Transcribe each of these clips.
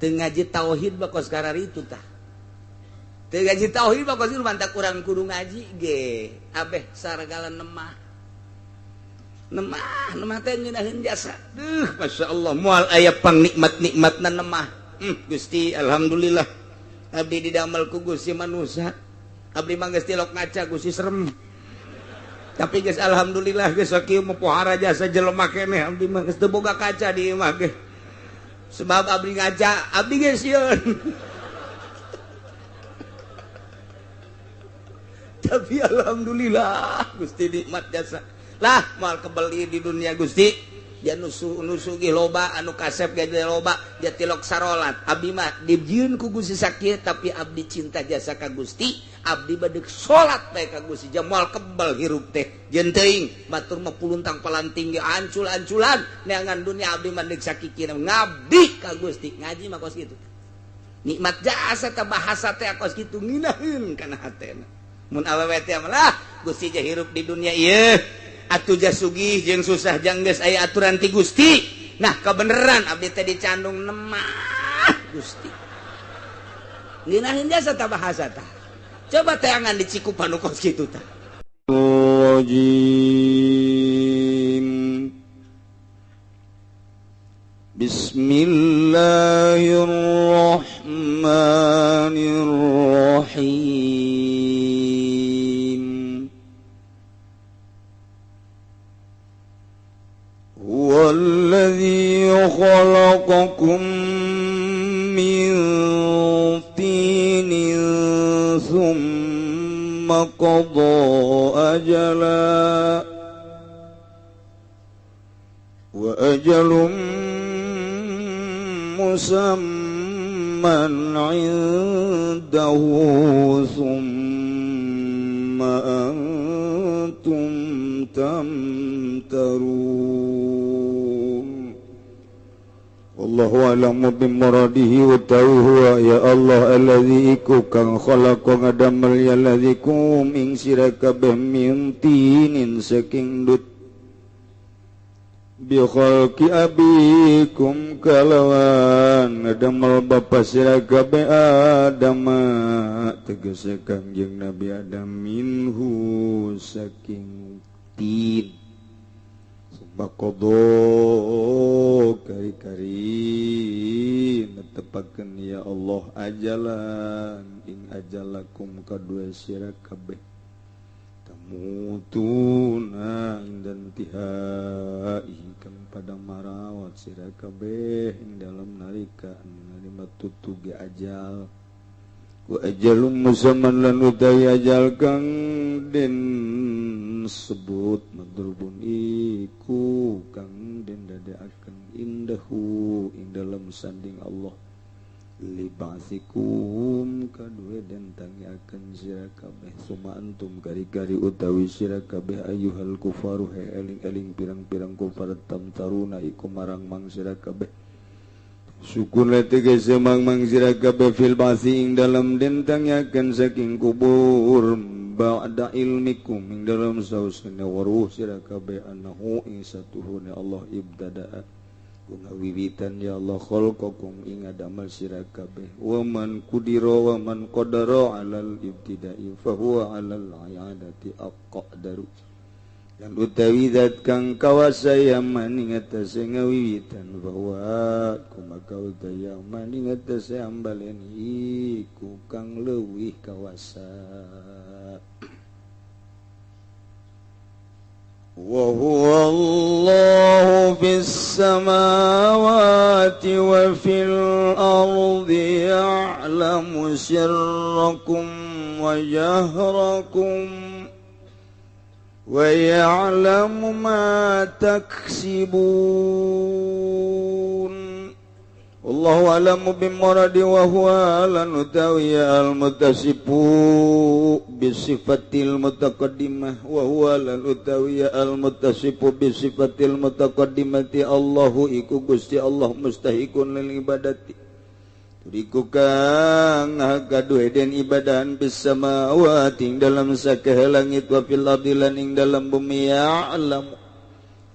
ngaji tauhid bakos karar itu tah ngaji tauhid bakos itu mantap kurang kudu ngaji ge abeh saragala nemah teh ngeunaheun jasa masya Allah moal aya pangnikmat-nikmatna nemah Gusti alhamdulillah abdi didamel ku Gusti manusia abdi mah geus tilok ngaca Gusti serem tapi geus alhamdulillah geus sakieu pohara jasa jelema keneh abdi mah geus teu boga kaca di imah ge sebab abdi ngaca abdi geus sieun tapi alhamdulillah Gusti nikmat jasa lah moal kebeli di dunia Gusti dia nusu ge loba anu kasep ge loba dia tilok sarolat abdi mah dijieun ku Gusti sakieu tapi abdi cinta jasa ka Gusti abdi bade salat bae ka Gusti jam moal kebal hirup teh jeung teuing batur mah puluntang palanting ge ancul-anculan neangan dunia abdi mah deuk sakikina ngabdi ka Gusti ngaji mah kos kitu nikmat jasa teh bahasa teh kos kitu nginaheun kana hatena mun awewe teh mah Gusti je hirup di dunia ieu atuh jah sugih jeung susah jang geus aya aturan ti Gusti nah kebeneran abdi teh dicandung nemah Gusti nginaheun jasa teh bahasa teh coba teangan dicikupan nu kos kitu tah Bismillahirrahmanirrahim Huwallazi khalaqakum min tinin thumma qada ajala wa ajalum musamman 'indahu thumma antum tamtarun wallahu a'lamu bimuradihi wa ta'ala ya Allah alladzi iku kang khalaqa ngadamel ya alladzi kum ing sira kabeh min tinin saking dut bi khalqi abikum kalawan ngadamel bapa sira kabeh Adam tegese Kangjeng Nabi Adam minhu saking tin Bakodo kari-kari netepakeun ya Allah ajalan ing ajalakum kadua sira kabeh tamutuna dan tihai kang pada marawat sira kabeh ing dalam nalika anu matutu ge ajal wa ajalum musamman lan utawi ajal kang den sebut madrubun iku kang den dadekaken indahu ing dalam sanding Allah libasikum kadue den tangiaken sira kabeh suma antum kari-kari utawi sira kabeh ayyuhal kufaru he eling-eling pirang-pirang kufar tamtaruna iku marang-mang sira kabeh sukun tegese mang-mang sira kabeh fil basi ing dalam den tangiaken saking kubur ba'da ilmikum ing dalam sausna waruh sira kabeh annahu ing satuhune Allah ibtada'a ngawiwitan ya Allah khalqakum ing adamel sira kabeh wa man qudira wa man qadara 'alal ibtida'i fa huwa 'alal 'iadati aqdaru dan utawi zat kang kawasa yaman ing atase ngawiwitan bahwa kumaka utawi yaman ing atase ambalen iku kang leuwih kawasa wa huwa Allahu fis samawati wa fil ardi ya'lamu sirrakum wa jahrakum wa ya'lamu ma taksibun wallahu a'lamu bimuradi wa huwa lan utawi al-muttasifu bisifatil mutaqaddimah wa huwa lan utawi al-muttasifu bisifatil mutaqaddimati Allahu iku Gusti Allah mustahiqun lil ibadati turiku kang kaduhe den ibadahan bis samawati ing dalam sakehe langit wa fil ardi lan ing dalam bumi ya'lamu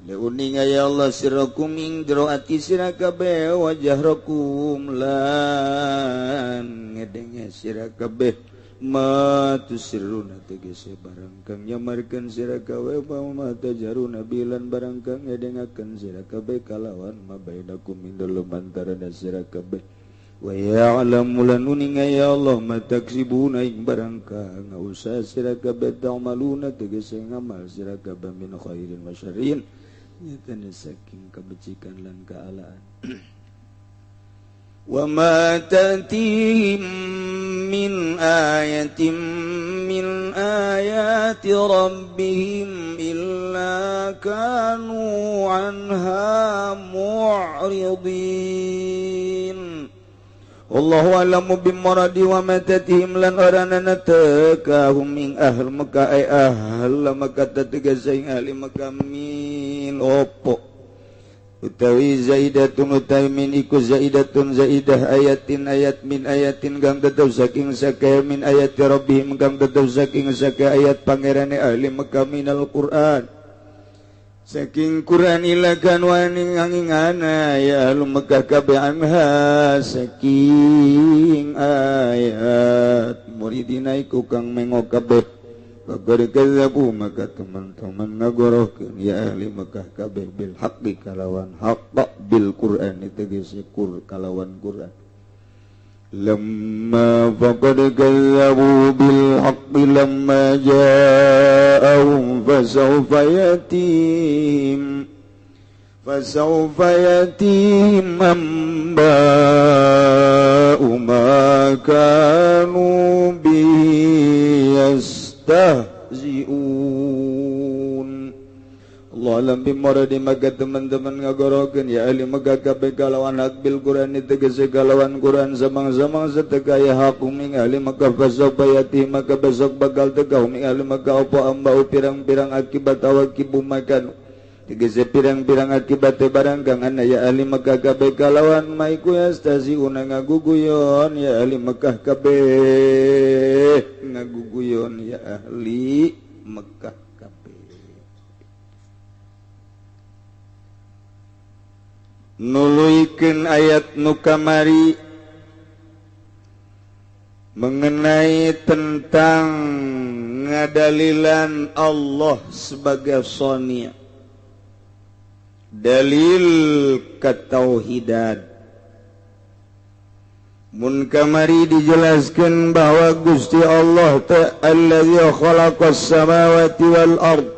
uning ya Allah sirakum ing jero ati sira kabeh wa jahrakum lan ngedenge sira kabeh ma tusiruna tegese barang kang nyamarkeun sira kabeh ma tajaruna bilan barang kang ngedengakeun sira kabeh kalawan ma bainakum min dalem antarana sira kabeh wa ya'lamu lan uning ya Allah ma taksibuna ing barang kang ngausa sira kabeh ta'maluna tegese ngamal sira kabeh min khairin wa syarrin nyatana saking kebajikan lan kaalaan wa ma ta'tihim min ayatin min ayati rabbihim illa kanu anha mu'ridin Allahu a'lamu bimuradi wa ma ta'tihim lan aranana takahum ing ahl Makkah ay ahl Makkah tegasing ahli Makkah min opo utawi zaidatun utawi min iku zaidatun zaidah ayatin ayat min ayatin kang tetep saking saka min ayati rabbihim kang tetep saking saka ayat pangerane ahli Makkah minal Qur'an saking Quran ilakan waning angingana ya ahli Makkah kabeh anha saking ayat muridina iku kang mengo kabeh Bagari kadzabu maka teman-teman ngagorohkeun ya ahli Makkah kabeh bil haqqi kalawan haqq bil Qur'an tegese kalawan Qur'an lamma faqad kadzabu bil haqqi lamma ja'ahum fasawfa yatim amba'u ma kanu bihi tahziun Allah alam bimuradi maka teman-teman ngagorokeun ya ahli Makkah kabeh kalawan hak bil Qur'an tegese kalawan Qur'an samang-samang seteka ya hakum ing ahli Makkah fasawfa yati maka besok bakal teka ing ahli Makkah apa ambau pirang-pirang akibat awakibu makan tegese pirang-pirang akibat barang kang ana ya ahli Makkah kabeh kalawan maiku yastasiuna ngaguguyon ya ahli Makkah kabeh ngaguguyon ya ahli Makkah kabeh nuluikeun ayat nu kamari mengenai tentang ngadalilan Allah sebagai sonia dalil ketauhidan mun kamari dijelaskan bahwa Gusti Allah allazi khalaqas samawati wal ard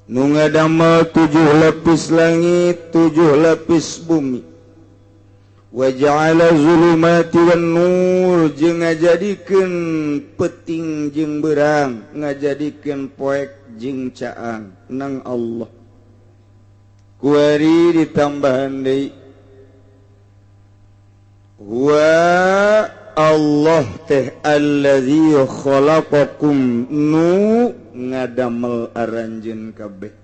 nu ngadamel 7 lapis langit 7 lapis bumi wa ja'ala zulumati wan nur jeung ngajadikeun peuting jeung berang ngajadikeun poek jeung caang nang Allah kuari ditambahan deui wa Allah teh allazi khalaqakum nu ngadamel aranjeun kabeh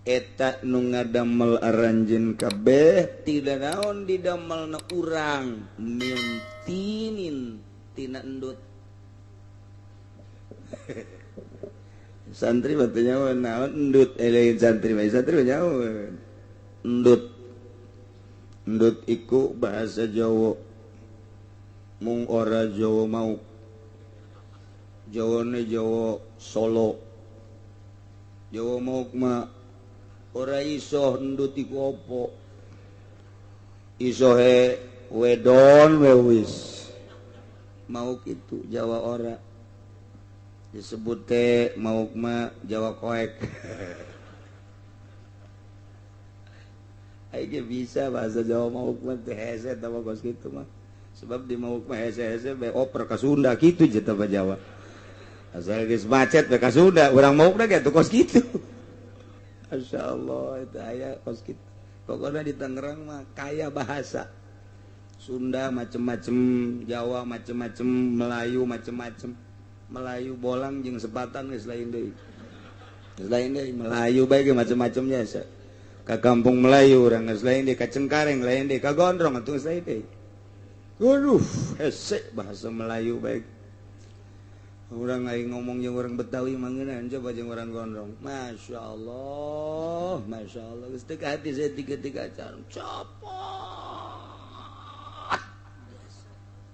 eta nu ngadamel aranjeun kabeh tidak naon didamelna urang mintinin tina endut santri batunya naon endut lain santri nyawa endut iku bahasa Jawa mung ora Jawa mau Jawane Jawa Solo Jawa mau mah ora iso endut iku apa iso he wedon wis mau kitu Jawa ora disebut teh mau mah Jawa koek aige bisa bahasa Jawa mau mah teh hese tah kos kitu mah sebab di mau mah hese be oper ka Sunda kitu je tah Jawa asal geus macet be ka Sunda urang mau teh kitu kos kitu masyaallah eta aya kos kitu pokokna di Tangerang mah kaya bahasa Sunda macem-macem Jawa macem-macem Melayu macem-macem Melayu bolang jeung sepatan geus lain deui. Geus lain deui Melayu bae ge macam-macamnya sa. Ka kampung Melayu urang geus lain deui ka Cengkareng lain deui ka Gondrong atuh geus lain deui. Waduh, hese bahasa Melayu bae. Orang lain ngomong yang orang Betawi mangenan coba jeung orang gondrong. Masya Allah, Masya Allah. Geus teu ka hati saya tiga-tiga can. Copot.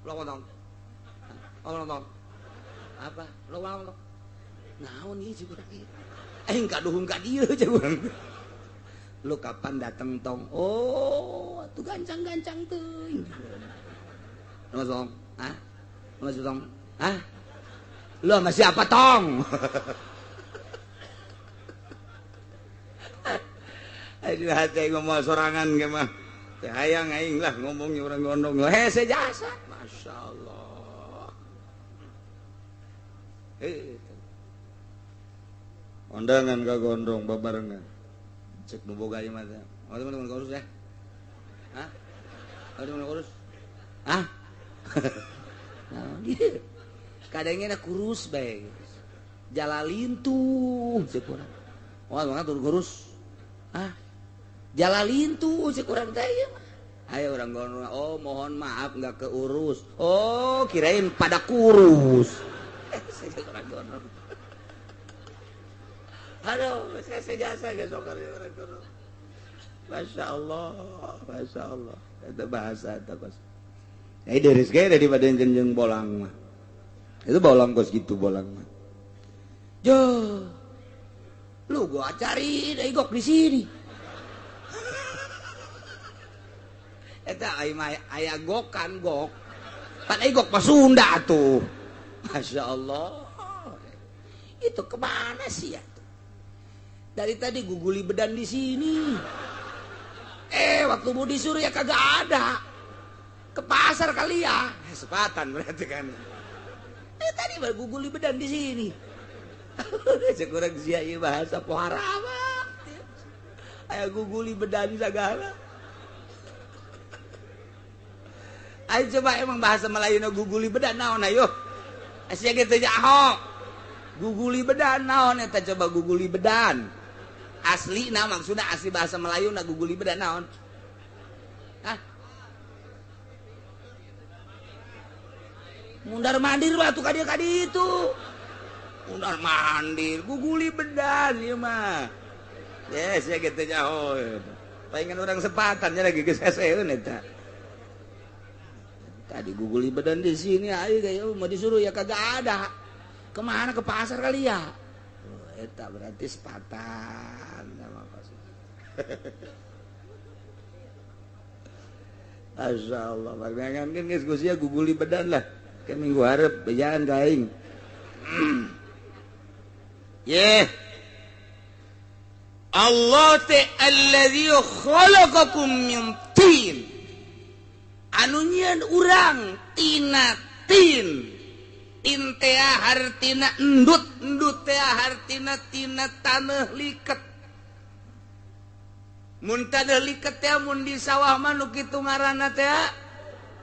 Lo ngomong. Ngomong. Apa? Lo ngomong. Naon ieu cik urang ieu? Aing kaduhung ka dieu cik urang. Lu kapan datang tong? Oh, atuh gancang-gancang teuing. Mas tong? Hah? Mas tong? Hah? Lu sama siapa tong? Aduh hati ngomong sorangan ke mah. Teh hayang aing lah ngomongnya orang gondong. Hese jasa. Masya Allah. Undangan ka gondong babarengan. Cek nu boga ieu mah teh. Oh teman-teman kurus ya? Hah? Oh teman kurus? Hah? Nah, dia kadangnya kurus bae. Jalalin tuh cek urang. Wah, mangga turun kurus. Hah? Jalalin tuh cek urang teh ieu mah. Ayo urang gondong. Oh, mohon maaf enggak keurus. Oh, kirain pada kurus. Cek urang gondong. Aduh, saya jasa ge sok urang gondong. Masya Allah, Masya Allah. Itu bahasa eta bos. Ini dari sekali daripada jenjeng bolang mah. Itu bolang kos gitu bolang mah. Jo, lu gua cari igok di sini. Eta aya gokan gok. Kan igok pas Sunda tuh. Masya Allah. Itu kemana sih ya? Dari tadi guguli bedan di sini. Waktu mau disuruh ya kagak ada. Ke pasar kali ya. Sepatan berarti kan. Tadi baru guguli bedan di sini. Sekurang sia ieu bahasa pohara mah. Aya guguli bedan sagala. Ayo coba emang bahasa Melayuna guguli bedan naon ayo. Sia ge teh nyaho. Guguli bedan naon eta coba guguli bedan. Asli nah maksudnya asli bahasa Melayu na guguli bedan naon? Hah? Mundar mandir lah tuh kadi itu. Mundar mandir, guguli bedan ieu mah. Yes, ya gitu jauh. Pengen orang sepatan nya lagi geseseun eta. Tadi guguli bedan di sini ayo gaya mau disuruh ya kagak ada. Kemana ke pasar kali ya? Eta berarti sepatan sama pasar. Masya Allah, makanya kan diskusinya guguli bedan lah. Ke minggu harap bejaan kaing. Yeah. Allah alladzi khalaqakum min tin. Anu nyieun urang tina tin. Intea hartina endut tea hartina tina tanah liket. Mun tanah liket teh mun di sawah mah nu kitu ngaranna teh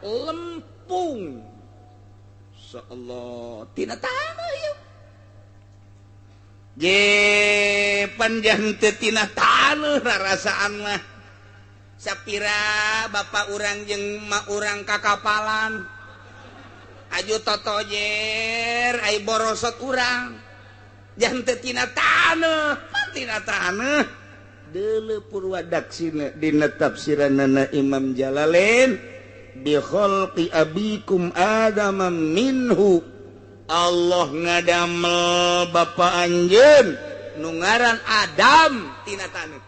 lempung. Insyaallah tina tanah ieu. Je panjang teu tina tanah rarasaan mah. Sapira bapak urang jeung mak urang kakapalan. Aju totojer, ai borosot urang. Jan teu tina taneuh, tina taneuh. Deuleu Purwadaksina dina tafsiranna Imam Jalalain bi khalqi abikum Adam minhu. Allah ngadamel bapa anjeun nu ngaran Adam tina taneuh.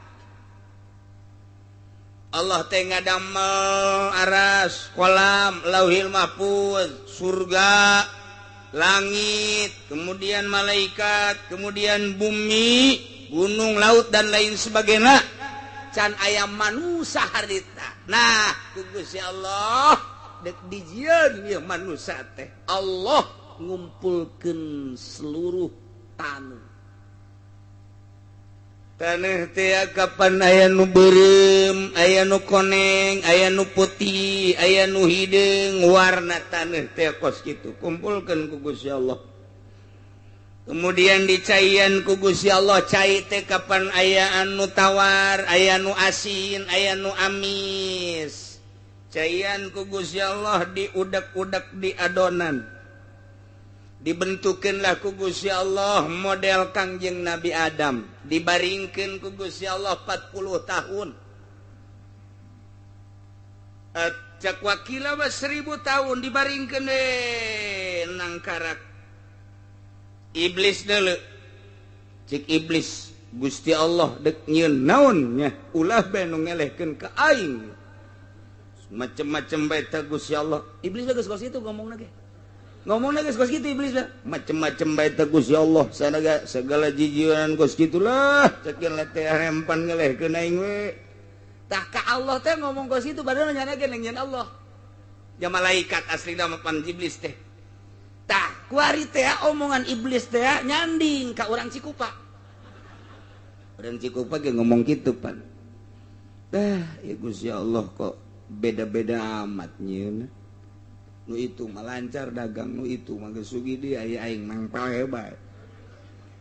Allah teh ngadamel aras, kolam, lauhil mahfuz, surga, langit, kemudian malaikat, kemudian bumi, gunung, laut dan lain sebagainya. Can aya manusia harita. Nah, Gusti Allah dek dijieun ieu manusia teh. Allah ngumpulkeun seluruh taneuh. Taneuh teh kapan aya nu beureum, aya nu koneng, aya nu putih, aya nu hideung, warna taneuh teh kos kitu. Kumpulkeun ku Gusti Allah. Kemudian dicaian ku Gusti Allah, cai teh kapan aya anu tawar, aya nu asin, aya nu amis. Caian ku Gusti Allah diudak-udak di adonan. dibentukanlah ku Gusti Allah model Kangjeng Nabi Adam, dibaringkeun ku Gusti Allah 40 tahun. Cak wakila mah 1000 tahun dibaringkeun nang karak iblis deuleu. Cik iblis Gusti Allah dek nyieun naon nya ulah bae nu ngelehkeun ka aing. Macem-macem bae teh Gusti Allah. Iblis geus kos kitu ngomongna ge. Ngomongna geus kos kitu iblis lah. Macem-macem bae teh Gusti Allah segala jijieunan kos kitulah. Cekeun teh rempan ngelehkeun aing we. Tah ka Allah teh ngomong kos kitu padahal nyanakeun yang nyen Allah. Ya malaikat aslina pan iblis teh. Tah kuari teh omongan iblis teh nyanding ka urang Cikupa. Urang Cikupa ge ngomong kitu pan. Ya Gusti Allah kok beda-beda amat nyieun. Nu itu malancar dagang, nu itu mah geus sugi di aya aing mangpal hebat.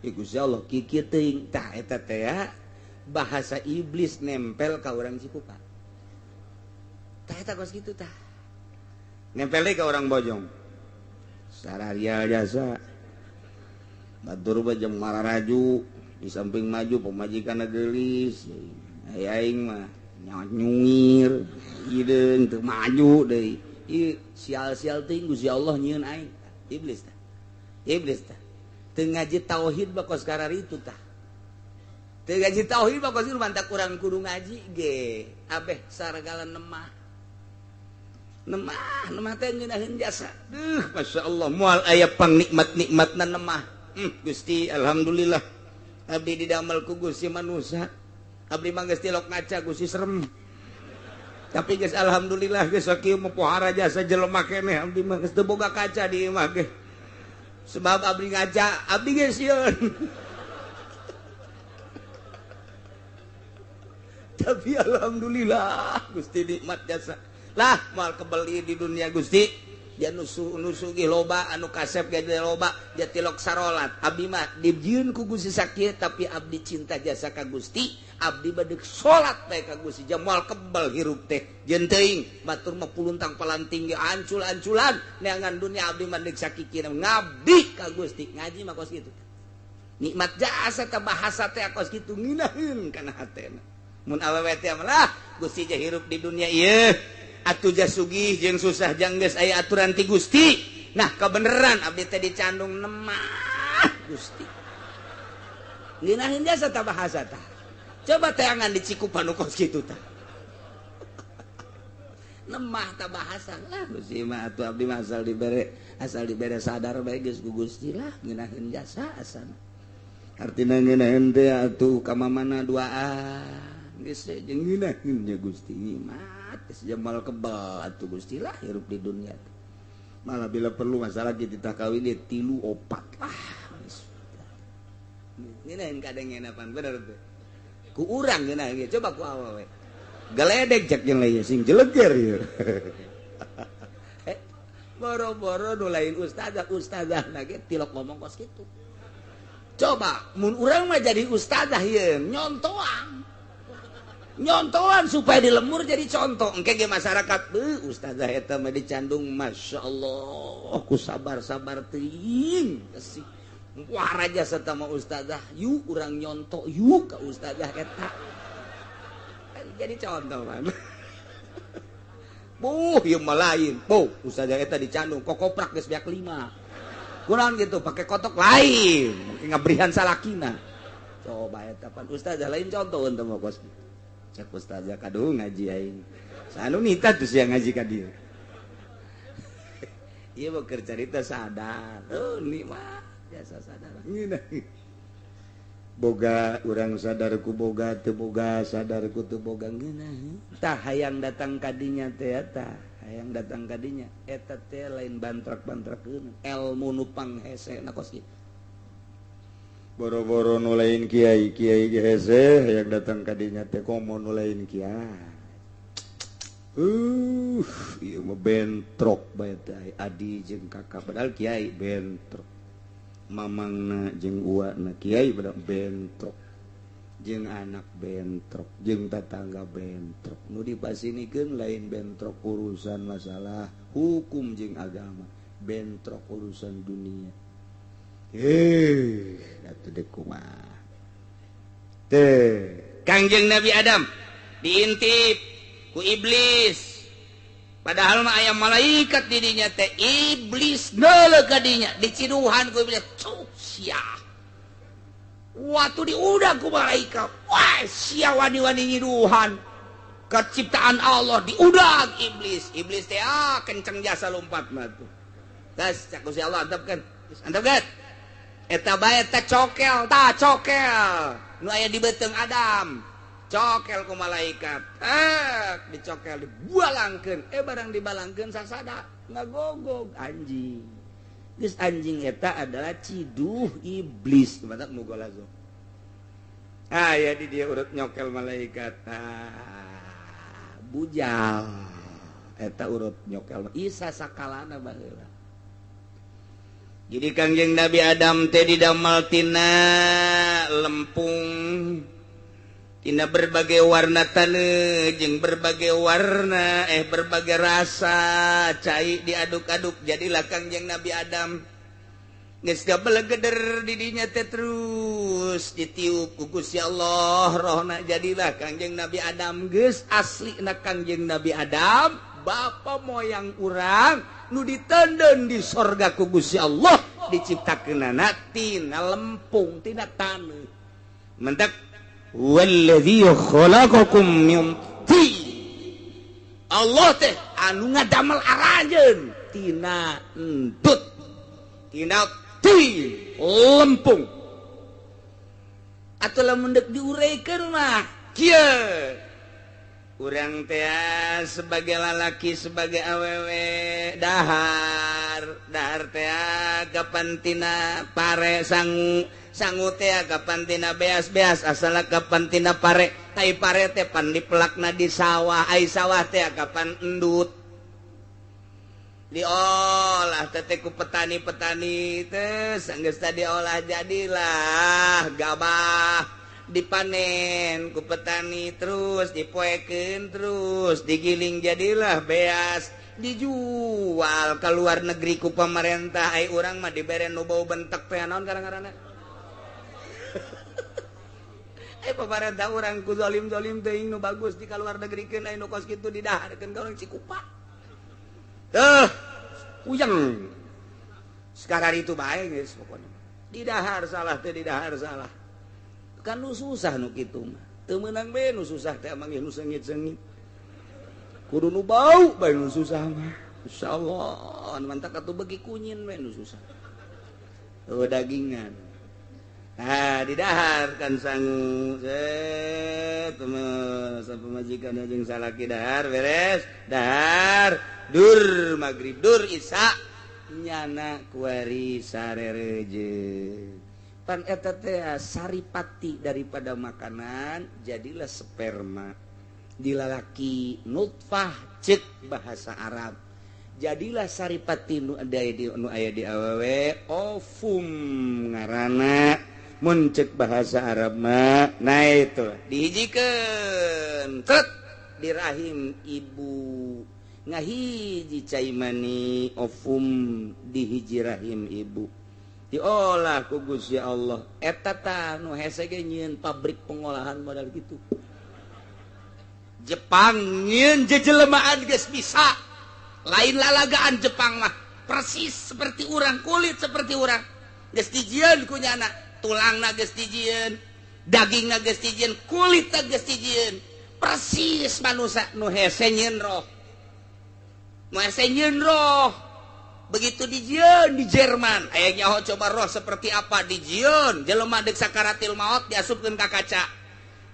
Ya Gusti Allah kieu teuing tah eta teh bahasa iblis nempel ka urang Cikupa. Tah eta kos kitu tah. Nempel deui ka urang Bojong. Sararia jasa. Batur bajeng mararaju di samping maju pemajikanna geulis. Aing mah nyungir, ideung teu maju deui. Ieu sial-sial teuing Gusti Allah nyieun aing. Iblis tah. Iblis tah. Teu ngaji tauhid bakos kararitu tah. Teu ngaji tauhid bakos ieu mantak urang kudu ngaji ge. Abeh saragala nemah. Nemah teh ngeunaheun jasa. Masyaallah moal aya pangnikmat-nikmatna nemah. Gusti alhamdulillah. Abdi didamel ku Gusti manusia. Abdi mah geus tilok ngaca Gusti serem. Tapi geus alhamdulillah geus sakieu mah pohara jasa jelema keneh abdi mah geus teu boga kaca di imah ge. Sebab abdi ngaca, abdi geus sieun. Tapi alhamdulillah Gusti nikmat jasa. Lah moal kebeli di dunia Gusti. Dia nusu ge loba anu kasep ge loba dia tilok sarolat. Abdi mah dijieun ku Gusti sakieu tapi abdi cinta jasa ka Gusti. Abdi badek salat bae ka Gusti jamal kebal hirup teh. Jeung teuing batur mah puluntang palanting ge ancul-anculan neangan dunia abdi mah deuk sakikina ngabdi ka Gusti. Ngaji mah kos kitu. Nikmat jasa teh bahasa teh kos kitu nginaheun kana hatena. Mun awewe teh mah Gusti je hirup di dunia ieu. Atuh jah sugih jeung susah janggeus aya aturan ti Gusti. Nah, kebeneran abdi teh dicandung nemah Gusti. Ngeunaheun jasa tah bahasa tah. Coba teangan di Cikupa nu kos kitu tah. Nemah tah bahasa lah Gusti mah atuh abdi mah asal dibere sadar bae geus ku Gusti lah ngeunaheun jasa asana. Artina ngeunaheun teh atuh ka mamana duaan geus jeung ngeunaheun nya Gusti mah. Jamal kebal atuh Gusti lah hirup di dunia. Malah bila perlu masalah kita kawin dia 3 4 lah. Ngeunaheun kadengen apaan bener teh. Ku urang geuna ge coba ku awewe. Geledek cek jeung leuy sing jeleger ieu. Boro-boro nu lain ustazah ge tilok ngomong kos kitu. Coba mun urang mah jadi ustazah ieu nyontoan supaya dilemur jadi contoh engke ge masyarakat ustazah eta mah dicandung masyaallah ku sabar-sabar teuing sih wah raja eta mah ustazah yu urang nyonto yu ka ustazah eta jadi contoh man ieu mah lain ustazah eta dicandung kokoprak geus beak 5 kunaon gitu pake kotok lain mungkin ngabrihan salakina coba eta pan ustazah lain contoheun teh mah kos cek ustazah kaduh ngaji aing. Sanu nita tuh siang ngaji ka dieu. Ieu mah keur carita sadar. Nikmat jasa sadar. Ngeunaheun. Boga urang sadarku boga teu boga sadarku teu boga ngeunaheun. Tah hayang datang ka dinya teh eta, hayang datang ka dinya eta teh lain bantrak-bantrakeun ilmu nu panghese na kos kitu. Boro-boro nu lain kiai ge hese hayang datang ka dinya teh komo nu lain kiai. Ieu mah bentrok bae teh adi jeung kakak padahal kiai bentrok. Mamangna jeung uwana kiai pada bentrok. Jeung anak bentrok, jeung tatangga bentrok. Nu dipasinikeun lain bentrok urusan masalah hukum jeung agama, bentrok urusan dunia. atuh deuk kumaha Kangjeng Nabi Adam diintip ku iblis padahal mah aya malaikat di dinya teh iblis neuleuh ka dinya diciduhan ku iblis sia waktu diudag ku malaikat wah sia wani-wani nyiduhan keciptaan Allah diudag iblis teh kenceng jasa lompat mah tuh gas cak Gusti Allah antepkeun eta bae teh cokel nu aya di beuteung Adam cokel ku malaikat dicokel dibualangkeun barang dibalangkeun sasada ngagogog anjing geus anjing eta adalah ciduh iblis matak nu golazo aya di dia urut nyokel malaikat bujal eta urut nyokel isa sakalana baheula. Jadi Kangjeng Nabi Adam teh didamel tina lempung tina berbagai warna taneuh jeung berbagai warna berbagai rasa cai diaduk-aduk jadilah Kangjeng Nabi Adam geus gabelegeder di dinya teh terus ditiup ku Gusti Allah rohna jadilah Kangjeng Nabi Adam geus aslina Kangjeng Nabi Adam bapa moyang urang nu ditenden di sorga ku Gusti Allah diciptakeunana tina lempung tina taneuh mentek walladzi khalaqakum min tin Allah teh anu ngadamel arajeun tina entut tina tin lempung atuh lamun deuk diureikeun mah kieu urang teh sebagai lalaki sebagai awewe dahar teh kapan tina pare sangu teh kapan tina beas asal kapan tina pare tai pare teh pan dipelakna di sawah ai sawah teh kapan endut diolah teh ku petani-petani teh sanggeus teh diolah jadilah gabah dipanen ku petani terus dipoekeun terus digiling jadilah beas dijual ke luar negeri ku pemerintah ai urang mah dibere nu bau bentek teh naon garang-garana pemerintah urang ku zalim-zalim teuing nu bagus di ka luar negrikeun ai nu kos kitu didaharkeun ka urang Cikupa puyeng sekarang itu bae geus pokona didahar salah teh didahar salah kan nu susah nu kitu mah teu meunang bae nu susah teh mangih nu seungit-seungit kudu nu bau bae nu susah mah insyaallah mantak atuh beuki kunyin bae nu susah tuh dagingan didahar kan sangu pemajikan jeung salaki dahar beres dahar dur magrib dur isya nyana kuari sarerejeun pan eta teh saripati daripada makanan jadilah sperma di lalaki nutfah ceuk bahasa Arab jadilah saripati nu aya di awewe ovum ngaranna mun ceuk bahasa Arab mah nah itu dihijikeun tret di rahim ibu ngahiji cai mani ovum di hiji rahim ibu diolah ku Gusti Allah eta tah nu hese ge nyieun pabrik pengolahan modal gitu Jepang nyieun jejelmaan geus bisa lain lalagaan Jepang mah persis seperti urang kulit seperti urang geus dijieun ku nyana tulangna geus dijieun dagingna geus dijieun kulitna geus dijieun persis manusia nu hese nyieun roh begitu dijieun di Jerman aya nyaho coba roh seperti apa dijieun jelema deuk sakaratil maut diasupkeun ka kaca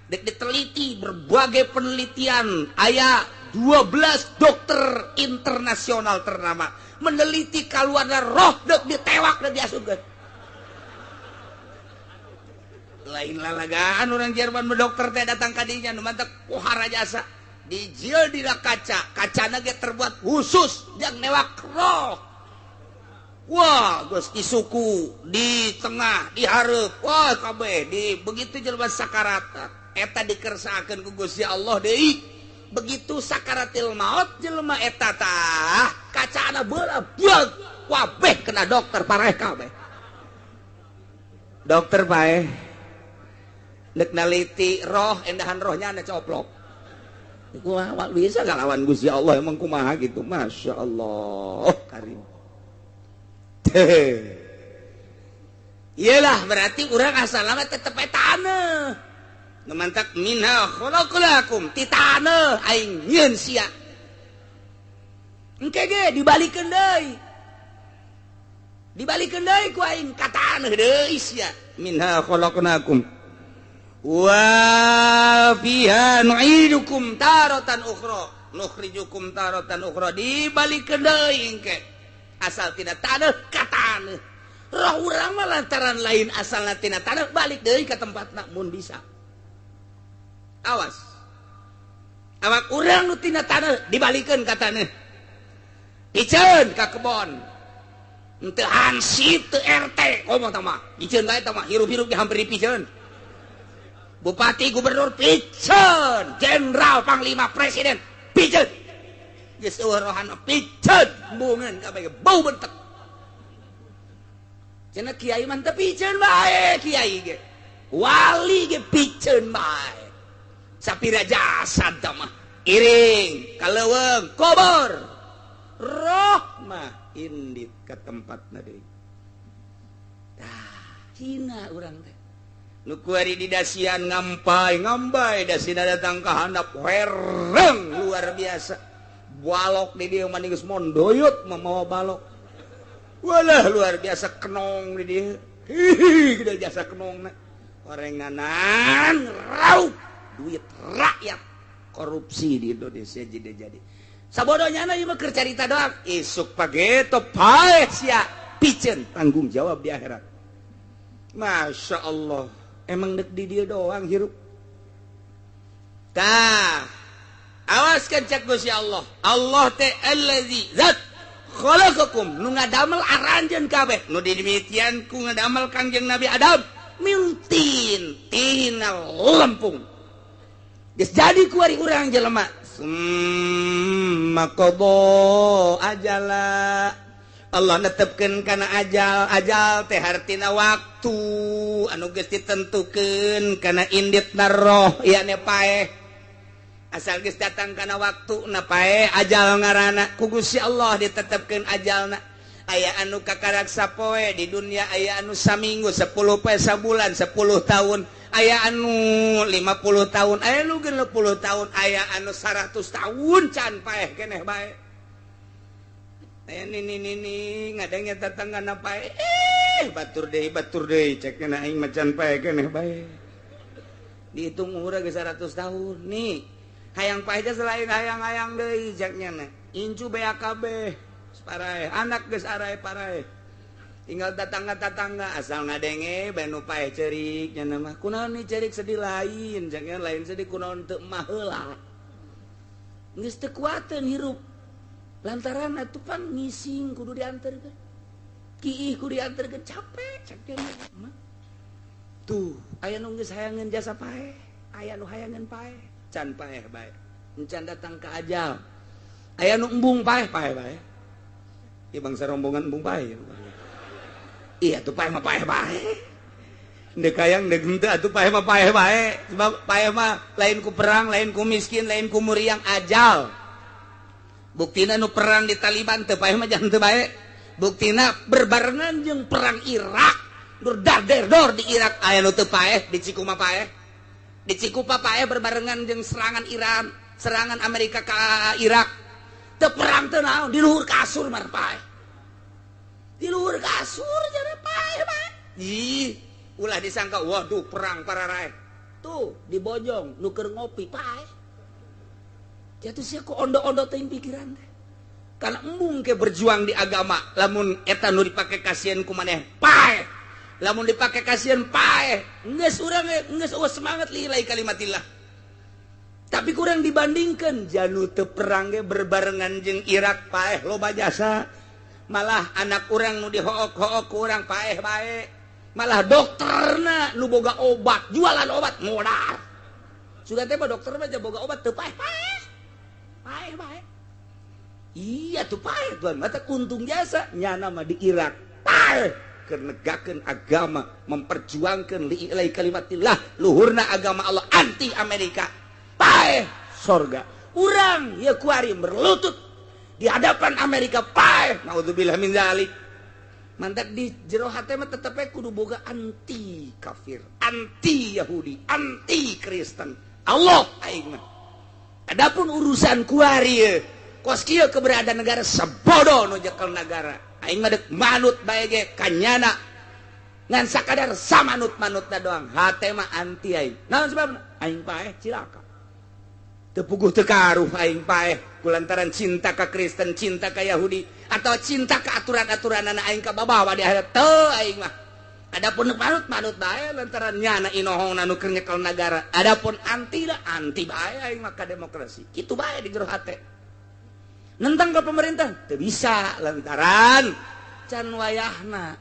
dek diteliti berbagai penelitian aya 12 dokter internasional ternama meneliti kaluarna roh deuk ditewak dan diasupkeun lain lalagaan orang Jerman dokter teh datang ka dinya nu mantep pohara jasa dijieun dina kaca kacana ge terbuat khusus jang newak roh wah geus isuku di tengah di hareup wah kabeh di begitu jelema sakarat eta dikersakeun ku Gusti Allah deui begitu sakaratil maut jelema eta tah kacana beula beug kabeh kena dokter pareh kabeh dokter pae dek naliti roh endahan rohnya anda coplok kumaha bisa ngalawan Gusti Allah emang kumaha gitu Masya Allah karim iyalah berarti orang asal nama tetep tanah ngemantak minha khalaqnakum ti tanah aing nyeun sia engke ge dibalikeun deui ku aing ka tanah deui sia minha khalaqnakum wa fiha nu'idukum taratan ukhra nukhrijukum taratan ukhra dibalikeun deui engke asal tina tanah ka tanah roh urang mah lantaran lain asalna tina tanah balik deui ka tempatna mun bisa awas awak urang nu tina tanah dibalikeun ka tanah piceun ka kebon henteu hansip teu RT ngomong tah mah piceun bae tah mah hirup-hirup ge hampir dipiceun bupati gubernur piceun jenderal panglima presiden piceun geus eueuh rohan piceun bungeun kabeh bau bentek cenah kiai mah teu piceun bae kiai ge wali ge piceun bae sapira jasad tah mah iring kaleuweung kubur roh mah indit ke tempatna deui tah hina urang teh nu kuari di dasian ngampai dasina datang ka handap hereng luar biasa balok di dieu mani geus mondoyot mamawa balok walah luar biasa kenong di dieu hihi gede jasa kenongna orenganan raup duit rakyat korupsi di Indonesia jadi sabodohnya na ieu mah keur carita doang isuk pageto pae sia piceun tanggung jawab di akhirat Masya Allah emang dek di dia doang hirup tah awas kan cek Gusti Allah Allah teh allazi zat khalaqakum nu ngadamel aranjeun kabeh nu dimitian ku ngadamel Kangjeng Nabi Adam mintin tina lempung geus jadi ku ari urang jelema maqadha ajala Allah netepkeun kana ajal teh hartina waktu anu geus ditentukeun kana inditna roh ieu paeh asal geus datang kana waktuna paeh ajal ngaranna ku Gusti Allah ditetepkeun ajalna aya anu kakaraksa poe di dunia aya anu saminggu 10 poe sabulan 10 tahun aya anu 50 tahun aya anu 60 tahun aya anu 100 tahun can paeh keneh bae aya nini ngadengnya tetanggana paeh batur deui cekna aing macan paeh keneh bae dihitung umurna ge 100 tahun nih hayang paeh teh selain hayang-hayang deui jaknya incu BAKB parae anak geus arae parae tinggal tetangga asal ngadenge banu paeh ceurik nya mah kunaon nih ceurik sedih lain jangan lain sedih kunaon teu mah heula geus teu kuateun hirup lantaran atuh pan ngising kudu dianterkeun kiih kudu dianterkeun capek cakna mah tuh aya nu geus hayangeun jasa paeh aya nu hayangeun paeh can paeh bae encan datang ka ajal aya nu embung paeh bae ieu bangsa rombongan embung paeh iya tuh paeh mah paeh bae deuk hayang deuk henteu atuh paeh mah paeh bae sebab paeh mah lain ku perang lain ku miskin lain ku muriang ajal buktina nu perang di Taliban teu paeh mah jangan teu bae buktina berbarengan jeung perang Irak dor di Irak aya nu teu paeh di Cikuma paeh di Cikupa paeh berbarengan jeung serangan Iran serangan Amerika ka Irak teu perang teu naon di luhur kasur mah paeh di luhur kasur jadi paeh bae ih ulah disangka waduh perang para rae tuh di bojong nu keur ngopi paeh jatuh sia ku ondo-ondo teuing pikiran teh kana embung ke berjuang di agama lamun eta nu dipake kasieun ku maneh paeh lamun dipake kasieun paeh geus urang geus eueuh semangat lillahi kalimatillah tapi kurang dibandingkan janu teu perang ge berbarengan jeung Irak paeh loba jasa malah anak urang nu dihook-hook ku urang paeh bae malah dokterna nu boga obat jualan obat modal sudah teh dokter mah boga obat teu paeh bae iya tuh paeh tuan mata kuntung jasa nyana mah di Irak paeh kenegakan agama memperjuangkan li'ilai kalimatillah luhurna agama Allah anti Amerika paeh sorga urang ya kuari berlutut di hadapan Amerika paeh naudzubillah min dzalik mandak di jero hate mah tetep kudu boga anti kafir anti Yahudi anti Kristen Allah aing mah adapun urusan kuari kos kieu keberadaan negara sebodoh nu jekel negara aing mah deuk manut bae ge kanyana ngan sakadar samanut-manutna doang hate mah anti aing naon sebabna aing paeh cilaka teu puguh teu karuh aing paeh kulantaran cinta ka Kristen cinta ka Yahudi atau cinta ka aturan-aturanana aing ka babawa di akhirat teu aing mah adapun manut-manut bae lantaran nyana inohongna nu keur nyekel negara adapun anti da anti bae aing mah ka demokrasi kitu bae di jero hate nentang ke pemerintah teu bisa lantaran can wayahna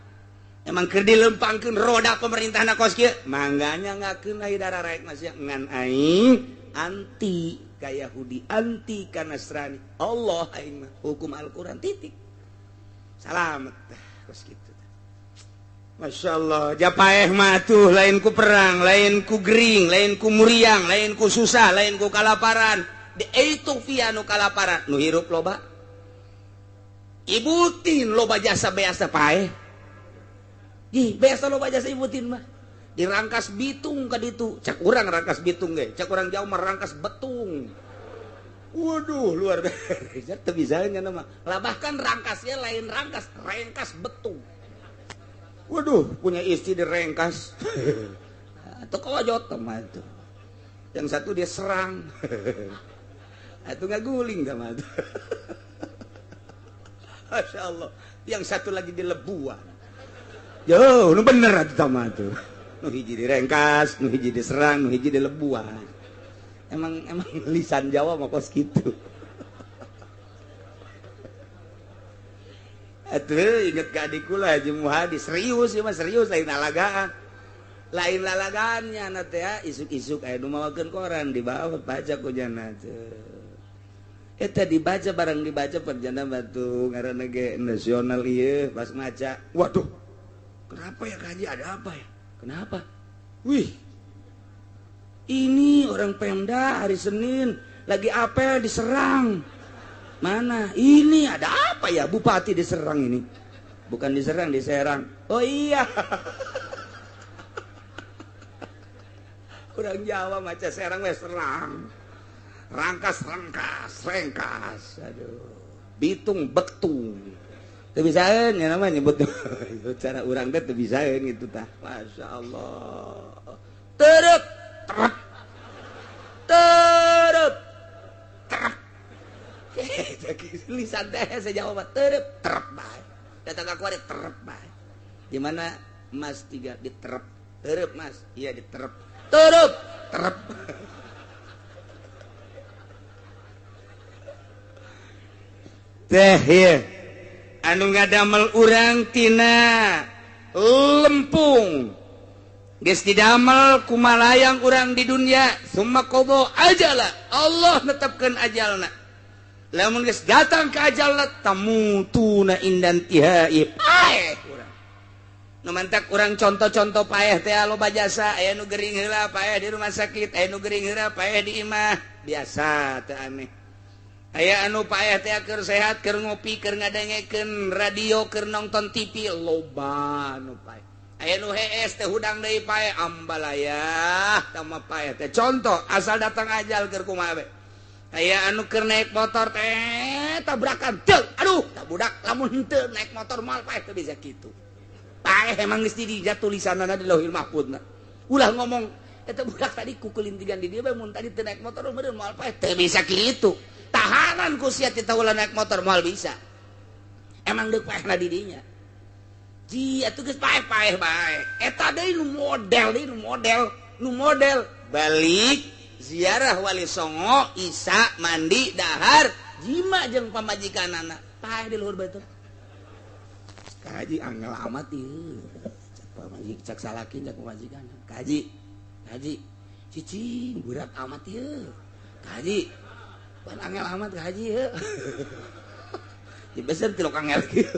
emang keur dilempangkeun roda pemerintahna kos kieu mangganya ngakeun ai dararaek masih ngan aing anti ka Yahudi anti ka Nasrani Allah aing mah hukum Al-Qur'an titik salamet kos kitu Masya Allah japaeh mah tuh lain ku perang lain ku gering lain ku muriang lain ku susah lain ku kalaparan di itu via nu kalaparan nu hirup loba ibutin loba jasa beasa paeh ih beasa loba jasa ibutin mah dirangkas bitung ka ditu cak urang rangkas bitung ge cak urang jauh mah rangkas betung waduh luar biasa teu bisa nya mah lah bahkan rangkasnya lain rangkas betung waduh punya istri direngkas atau kawajot mah itu yang satu dia serang itu nggak guling sama itu Masya Allah yang satu lagi dilebuan yo nu bener itu sama itu nu hiji direngkas nu hiji diserang nu hiji dilebuan emang lisan Jawa mah kos gitu atuh inget ka adikku lah Haji Muhadi serius ya mah serius lain lalagaannya nanti ya isuk-isuk aya nu mawakeun koran dibawa baca ku jana eta dibaca barang dibaca perjana batu ngaranna ge nasional ieu pas ngaca waduh kenapa ya Kaji ada apa ya kenapa wih ini orang Pemda hari Senin lagi apel diserang mana ini ada apa ya bupati diserang ini bukan diserang diserang oh iya kurang Jawa maca serang wes serang rangkas aduh bitung betung teu bisaeun nya namanya nyebut cara urang teh teu bisaeun gitu tah Masya Allah terep lisan teh sejawa mah terep bae datang ka kuari terep bae di mana Mas 3 diterep terep Mas iya diterep terep teh ya anu ngadamel urang tina lempung geus didamel kumalayang urang di dunia summa qada ajala Allah netepkeun ajalna lamun geus datang ka ajalna tamutuna indan tihai paeh urang nu mantak urang contoh-contoh paeh teh loba jasa aya nu gering heula paeh di rumah sakit aya nu gering heula paeh di imah biasa teu aneh aya anu paeh teh keur sehat keur ngopi keur ngadengekeun radio keur nonton TV loba anu paeh aya nu hees teh hudang deui paeh ambalaya tama paeh teh contoh asal datang ajal keur kumaha we aya anu keur naik motor teh tabrakan teu aduh tak budak lamun henteu naik motor moal paeh teu bisa kitu paeh emang geus dijat tulisanana di Lauhil Mahfuzna ulah ngomong eta budak tadi kukulintigan di dieu bae mun tadi teu naik motor meureun moal paeh teu bisa kitu tahanan ku sia tita ulah naik motor moal bisa emang deuk paehna di dinya ji atuh geus paeh-paeh bae eta deui nu model balik ziarah wali songo isa mandi dahar jima jeung pamajikanana paeh di luhur beuteung kaji angel amat ieu cak salaki cak pamajikan kaji cicing berat amat ieu kaji pan angel amat haji ya. Di besar tilok angel kieu.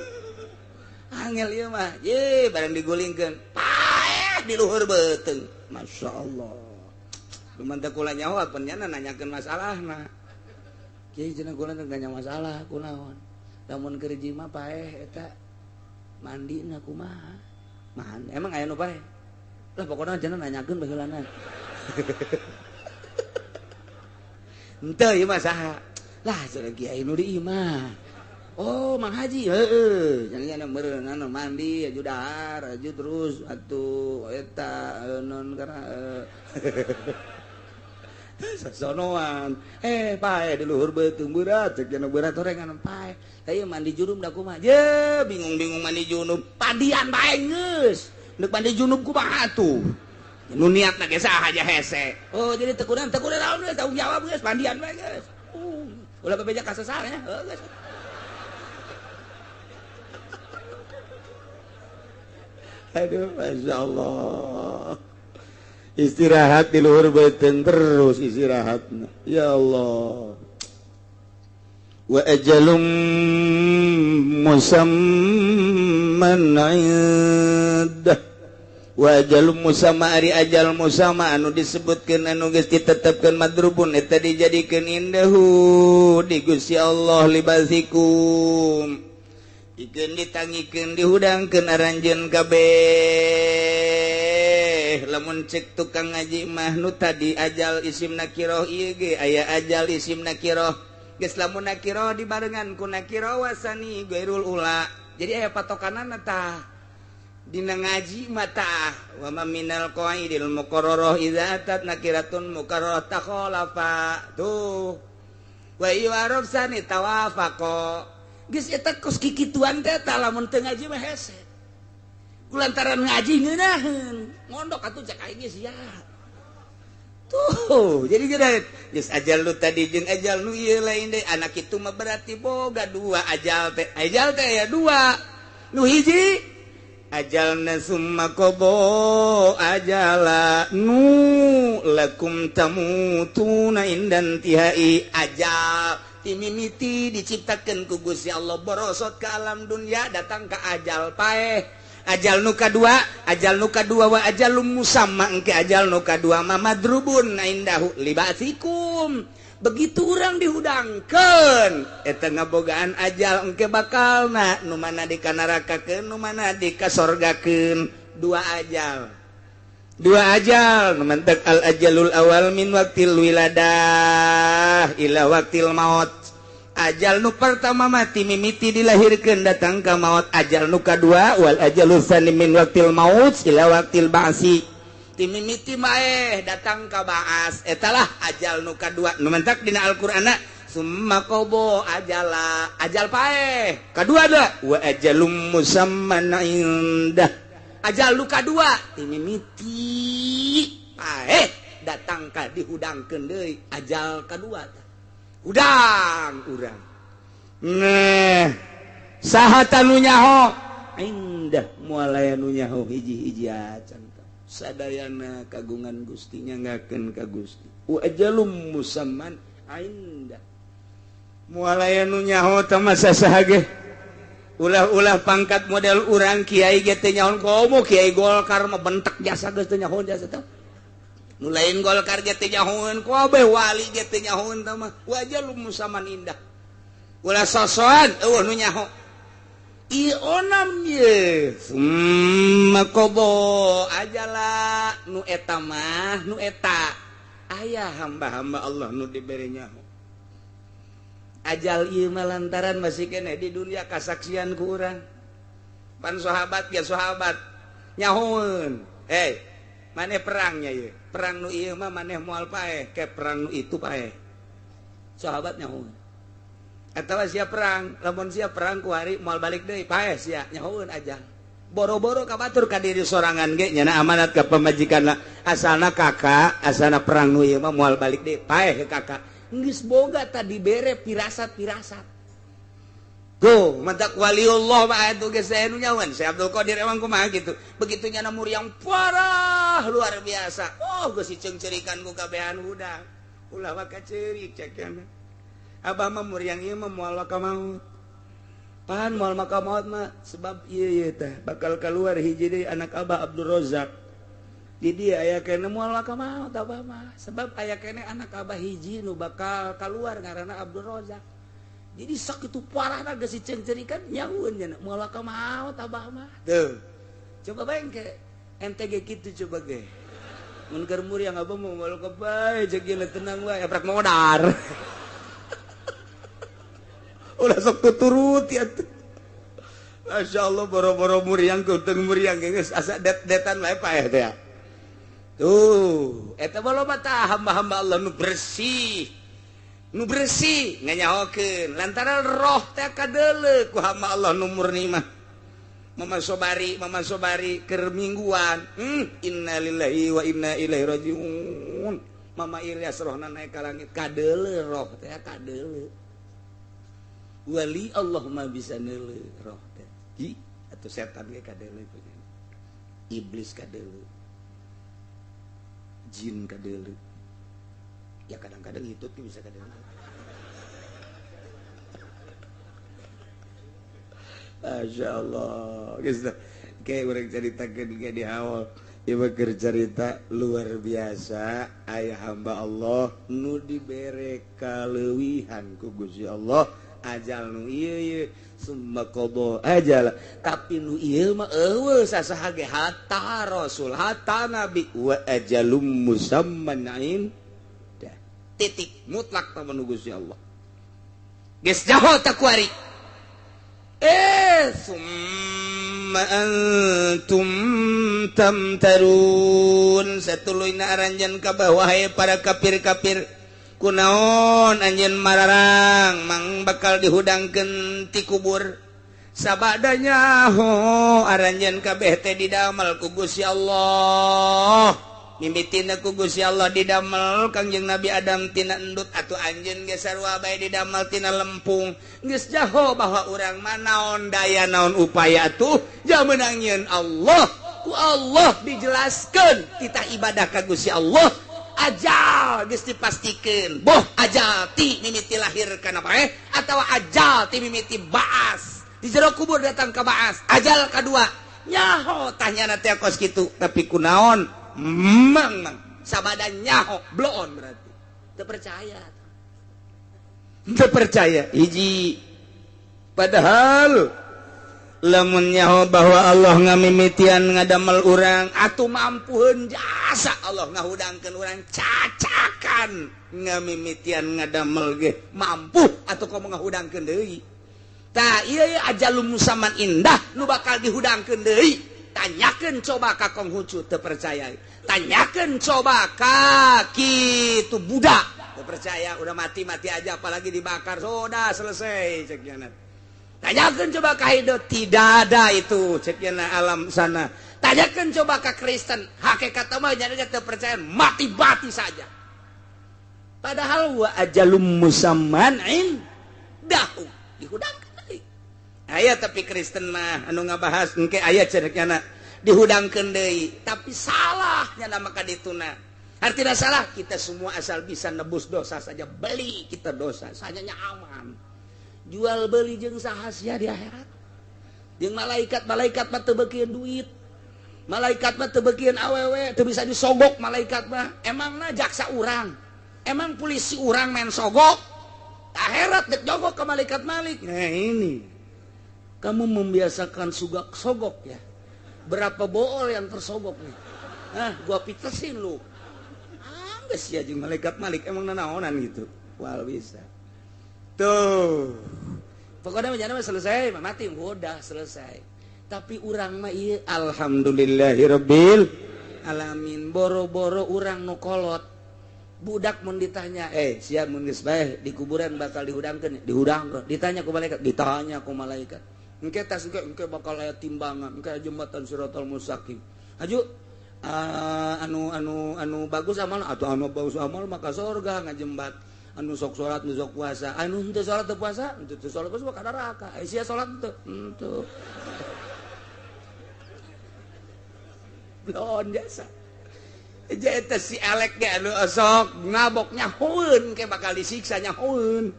angel ieu mah ye barang digulingkeun paeh di luhur beuteung masyaallah luman teu kula nyawa pennyana nanyakeun masalahna kieu cenah kula teu nanya masalah kunaon lamun keur hiji mah paeh eta mandina kumaha man emang aya nu paeh lah pokona cenah nanyakeun baheulana henteu ieu mah saha lah cenah kiai nu di imah oh Mang Haji heeh jangan meureun anu mandi aju dahar aju terus atuh eta non kana sasonoan pae di luhur beuteung berat cek cenah berat orengan pae tah mandi junub da kumaha je bingung-bingung mandi junub pandian bae geus neuk mandi junub kumaha atuh nu niatna ge saha aja hese oh jadi teu kunaon naon geus tanggung jawab geus pandian bae geus ulah bebeja ka sasarnya geus aduh Masya Allah istirahat di luhur beuteung terus istirahatna ya Allah wa ajalum musamman indah wa ajalum musamma ari ajal musamma anu disebutkeun anu geus ditetepkeun madrubun eta dijadikeun indahu di Gusti Allah libasikum ikeun ditangikeun dihudangkeun aranjeun kabeh lamun cek tukang ngaji mah nu tadi ajal isim nakirah ieu ge aya ajal isim nakirah geus lamun nakirah dibarengan ku nakirah wasani gairul ula jadi aya patokanana tah dina ngaji mah tah wa ma minal qaidil muqarrarah idza atat nakiratun muqarrarah takhalafa tuh wa yu'arab sani tawafaqa geus eta kos kikituan teh tah lamun teu ngaji mah hese kulantaran ngaji ngeunaheun mondok atuh cek aing sia tuh jadi geus ajal lu tadi jeung ajal nu ieu lain deui anak kitu mah berarti boga dua ajal teh ya dua nu hiji ajalna summa qada ajala nu lakum tamutuna indan tihai ajal timimiti diciptakeun ku Gusti Allah borosot ka alam dunya datang ka ajal paeh ajal nu kadua wa ajalum musamma engke ajal nu kadua mah madrubun indahu libasikum begitu urang dihudangkeun eta ngabogaan ajal engke bakalna nu mana dikanarakakeun nu mana dikasorgakeun dua ajal nu mantek al ajalul awal min waqtil wiladah ila waqtil maut ajal nu pertama mati mimiti dilahirkeun datang ka maut ajal nu kadua wal ajalul tsani min waqtil maut ila waqtil ba'si timimiti maeh datang ka ba'as etalah ajal nu kadua nu mentak dina Al-Qur'anna summa qabo ajal paeh kadua da wa ajalum musamman indah ajal nu kadua timimiti paeh datang ka dihudangkeun deui ajal kadua udang urang nah saha tanu nyaho indah moal anu nyaho hiji-hiji acan sadayana kagungan Gusti nyanggakeun ka Gusti wa ajalum musamman indah moal anu nyaho teh mah sasaha ge ulah-ulah pangkat model urang kiai ge teh nyaho komo kiai Golkar mah bentek jasa geus teh nyaho jasa teh nu lain Golkar ge teh nyahoeun kabeh wali ge teh nyahoeun tah mah wajalum musaman indah ulah sosoan eueuh nu nyaho ieu onam ye summa qada ajala nu eta mah nu eta aya hamba-hamba Allah nu dibere nyaho ajal ieu mah lantaran masih kene di dunia kasaksian ku urang pan sahabat ya sahabat nyahoeun maneh perangnya ye perang nu ieu mah maneh moal paeh ke perang nu itu paeh sahabat nyahoeun atawa sia perang lamun sia perang ku hari moal balik deui paeh sia nyahoeun aja boro-boro kabatur ka diri sorangan ge nyana amanat ka pamajikanna asalna kakak asalna perang nu ieu mah moal balik deui paeh ke kakak geus boga tadi bere pirasat-pirasat go mantak waliullah mah atuh geus saya nu nyawan Syekh Abdul Qadir emang kumaha gitu begitu nyana muriang parah luar biasa geus diceung-ceurikan ku kabehan hudang ulah wa kaceurik cek kana abah mah muriang ieu mah moal ka maut pan moal maka maut mah sebab ieu teh bakal keluar hiji deui anak Abah Abdul Razak di dia aya kene moal maka maut Abah mah sebab aya kene anak Abah hiji nu bakal keluar ngaranna Abdul Razak jadi sok itu parahna geus dicencerikan nyahueun nya moal maka maut Abah mah tuh coba bae ke NTG kitu coba ge mun keur muriang Abah mau moal ka bae ceuk ieu tenang wae eprak modar ulah sok tuturuti atuh. Masya Allah boro-boro muriang kuteng muriang geus asa det-detan wae paeh teh. Tuh, eta loba tah hamba-hamba Allah nu bersih. Nu bersih nganyahokeun lantaran roh teh kadeuleu ku hamba Allah nu murni mah. Mama Sobari keur mingguan. Innalillahi wa inna ilaihi rajiun. Mama Ilyas rohna naik ka langit kadeuleu roh teh kadeuleu. Wali Allah mah bisa neuleuh roh teh. Hi atuh setan ge kadeuleuh iblis kadeuleuh jin kadeuleuh ya kadang-kadang hitut ge bisa kadeuleuh. Masya Allah geus kayak urang caritakeun ge di awal ieu keur carita luar biasa aya hamba Allah nu dibere kaleuwihan ku Gusti Allah ajal nu ieu summa qada ajal tapi nu ieu mah eueuh sasaha ge hatta rasul hatta nabi wa ajalum musamman dah titik mutlak ta nu Gusti Allah geus jaho ta kuari summa antum tamtarun satuluyna aranjan ka bawah para kafir-kafir kunaon anjeun mararang mang bakal dihudangkeun ti kubur sabadanya ho aranjeun kabeh teh didamel ku Gusti Allah mimitina ku Gusti Allah didamel Kangjeng Nabi Adam tina endut atuh anjeun ge sarua bae didamel tina lempung geus jaho bahwa urang mah naon daya naon upaya atuh jameunang nyeun Allah ku Allah dijelaskeun kita ibadah ka Gusti Allah ajal geus dipastikeun boh ajal ti mimiti lahir kana bae atawa ajal ti mimiti baas di jero kubur datang ka baas ajal kadua nyaho tanyana teh kos kitu tapi kunaon mang sabada nyaho bloon berarti teu percaya hiji padahal lamun nyaho bahwa Allah ngamimitian ngadamel urang atuh mampuheun jasa Allah ngahudangkeun urang cacakan ngamimitian ngadamel ge mampu atuh komo ngahudangkeun deui tah ieu ajalum musamman indah nu bakal dihudangkeun deui tanyakeun coba ka Konghucu teu percaya tanyakeun coba ka kitu budak teu percaya udah mati-mati aja apalagi dibakar sudah selesai cek jangan. Tanyakan coba ke Hindu, tidak ada itu ceknya alam sana. Tanyakan coba ke Kristen, hakikat mah jadi terpercaya mati-mati saja. Padahal wa ajalum musamman indahu dihudangkeun deui. Aya tapi Kristen mah anu ngabahas engke aya cerekna dihudangkeun deui, tapi salahnya nama kadituna. Artinya salah kita semua asal bisa nebus dosa saja beli kita dosa, saja aman. Jual beli jeung saha sia di akhirat jeung malaikat mah teu beukeun duit malaikat mah teu beukeun awewe teu bisa disogok malaikat mah emangna jaksa urang emang polisi urang main sogok akhirat dek jogok ke malaikat malik nah ini kamu membiasakan sogok ya berapa bool yang tersogok nih gua pitesin lu geus ya jeung malaikat malik emang nanaonan gitu wal bisa tuh pokoknya menjana selesai mati udah selesai tapi urang mah ieu alhamdulillahirabbil alamin boro-boro urang nu kolot budak mun ditanya sia mun geus bae di kuburan bakal dihudangkeun ditanya ku malaikat engke tas engke bakal aya timbangan engke jembatan Siratal Mustaqim aju anu bagus amal atau anu bagus amal maka surga ngajembat anu sok salat nu sok puasa anu henteu salat teu puasa henteu salat puasa ka neraka sia salat henteu belon jasa eta si elek ge anu sok ngabok nyahoeun ke bakal disiksa nyahoeun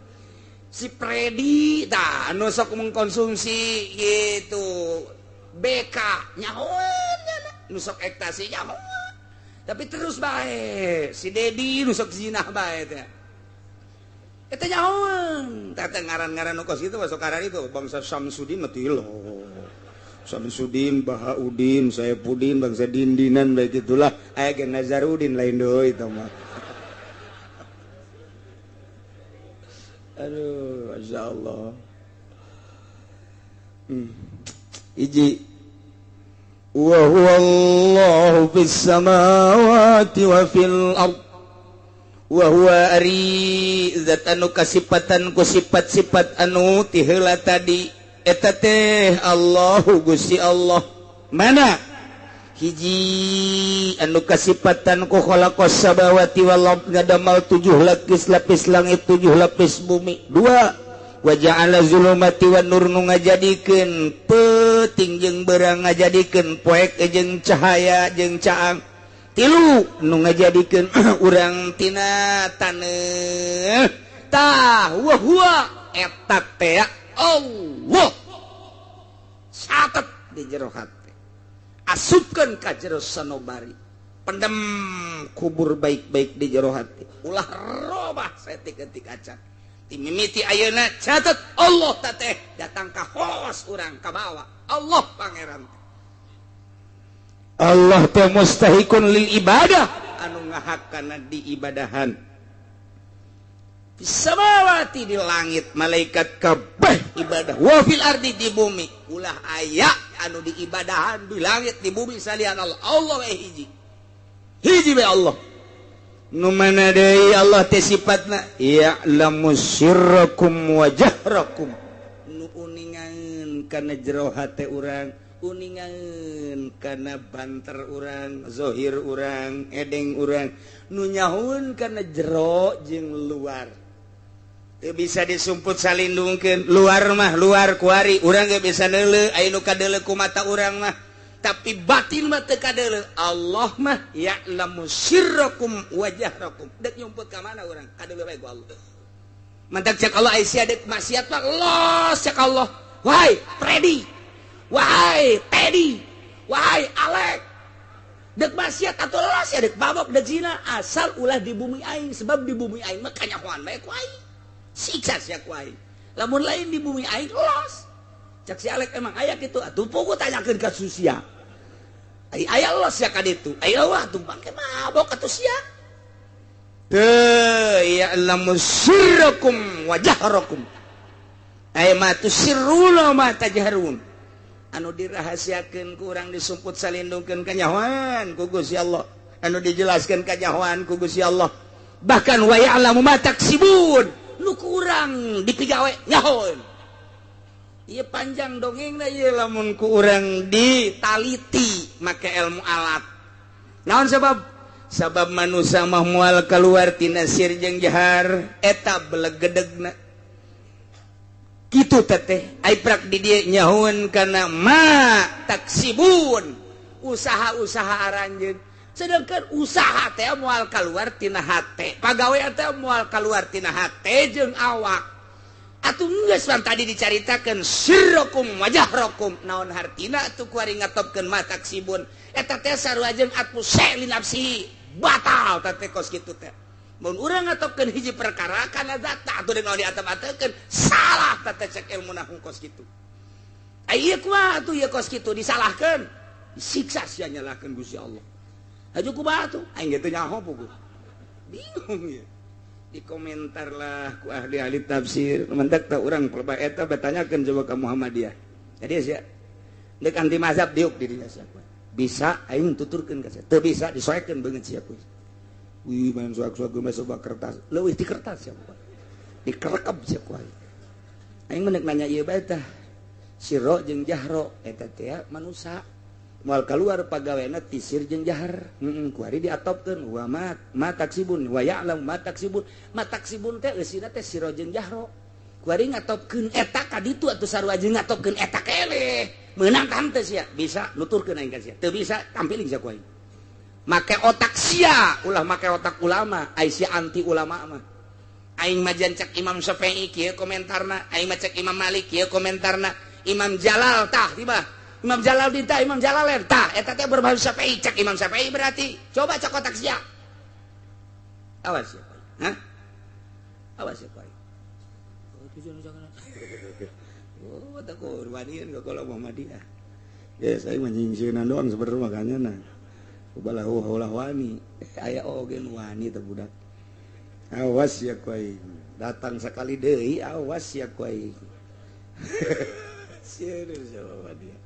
si Freddy tah anu sok mengkonsumsi gitu BK nyahoan nu sok ekstasi nyahoan tapi terus bae si Dedi nu sok zinah bae teh eta nyahoan tah ngaran-ngaran nu kos kitu masuk karar itu bangsa Samsudin mah tilo Samsudin Bahaudin Saipudin bangsa Dindinan baik itulah aya ge Nazarudin lain deui itu mah aduh masyaallah iji wa huwallahu fis samawati wa fil ard wa huwa ari zat anu kasipatan ku sifat-sifat anu ti heula tadi eta teh Allahu Gusti Allah mana hiji anu kasipatan ku khalaqas samawati wal ard ngadamal 7 lapis langit 7 lapis bumi 2 wa ja'ala zulumati wan nur nu ngajadikeun peuting jeung beurang ngajadikeun poek jeung cahaya jeung caang 3 nu ngajadikeun urang tina taneuh tah wa huwa eta teh Allah catet di jero hati asupkeun ka jero sanobari pendem kubur baik-baik di jero hati ulah robah saeutik-eutik acan ti mimiti ayeuna catet Allah teh datang ka hos urang ka bawah Allah pangeran Allah teh mustahikun lil ibadah anu ngahakana diibadahan samawati di langit malaikat kabeh ibadah wa fil ardi di bumi ulah aya anu diibadahan di langit di bumi salian Allah Allah hiji bae Allah nu mana deui Allah teh sifatna ya'lamu sirrakum wa jahrakum nu uningan kana jero hate urang uningan kana banter urang zahir urang edeng urang nu nyahoun kana jero jeung luar teu bisa disumput salindungkeun luar mah luar kuari urang ge bisa neuleuh aya nu kadeuleuh ku mata urang mah tapi batin mah teu kadeuleuh Allah mah ya'lamu sirrakum wa jahrakum dek nyumput ka mana urang kadeuleuh bae ku Allah mantak cek Allah aya dek maksiat mah los cek Allah wahai Freddy wahai Teddy wahai Alek dek maksiat atuh los ya dek babok dek zina asal ulah di bumi aing sebab di bumi aing mah kanyahoan bae ku aing siksa sia ku aing lamun lain di bumi aing los cak si Alek emang aya kitu atuh pugu tanyakeun ka susia aya los ya ka ditu aya wah tuh pake mabok atuh sia teu ya'lamu sirrakum wa jahrakum aya mah tusirruna ma tajharun anu dirahasiakeun ku urang disumput salindungkeun kanyahoan ku Gusti Allah anu dijelaskeun kanyahoan ku Gusti Allah bahkan wa ya'lamu ma taksibun nu ku urang dipigawe nyahoan ieu panjang dongengna ieu lamun ku urang ditaliti make ilmu alat naon sabab manusia mah moal kaluar tina sir jeung jahar eta belegedegna kitu teh ai prak di dieu nyahoan kana ma taksibun usaha-usaha aranjeun sedangkan usaha teh moal kaluar tina hate pagawean teh moal kaluar tina hate jeung awak atuh geus pan tadi dicaritakeun sirrakum wajahrakum naon hartina atuh kuari ngatopkeun ma taksibun eta teh sarua jeung atuh li nafsi batal teh kos kitu teh mun urang ngatopkeun hiji perkara kana zata atuh deui diatep-atepkeun salah teh cek ilmuna hungkos kitu aya kumaha atuh ieu kos kitu disalahkeun disiksa sia nyalahkeun Gusti Allah aju kumaha atuh aing teh nyaho puguh bingung ya di komentar lah ku ahli-ahli tafsir mendak tak urang pelebah eta bertanyakeun coba ka Muhammadiyah jadi sia deuk anti mazhab diuk dirinya sia bisa aing tuturkeun ka sia teu bisa disoekeun beungeut sia ku wih main suak-suak geus soba kertas leuwih ti kertas sia dikerekep sia ku aing menek nanya ieu bae tah sirro jeung jahro eta teh manusia moal kaluar pagaweana ti sir jeung jahar kuari diatopkeun wa ma taksibun wa ya'lam ma taksibun teh eusina teh sirro jeung jahro kuari ngatopkeun eta ka ditu atuh sarua jeung ngatopkeun eta keleh meunang kan teh sia bisa nuturkeun aing ka sia teu bisa tampiling sia ku aing make otak sia ulah make otak ulama ai sia anti ulama mah aing majan cek Imam Syafi'i kieu komentarna, aing cek Imam Malik kieu komentarna, Imam Jalal tah tiba Imam Jalal dinta Imam Jalalain tah eta teh berbahasa Syafi'i cek Imam Syafi'i berarti coba cek kotak sia awas ya hah awas ya koi oh tak kurbanin ke kalau Muhammadiyah ya saya menyingseunan doang sebenarnya makanya nah ubalah ulah wani aya oge nu wani teh budak awas ya koi datang sekali deui awas ya koi serius sama dia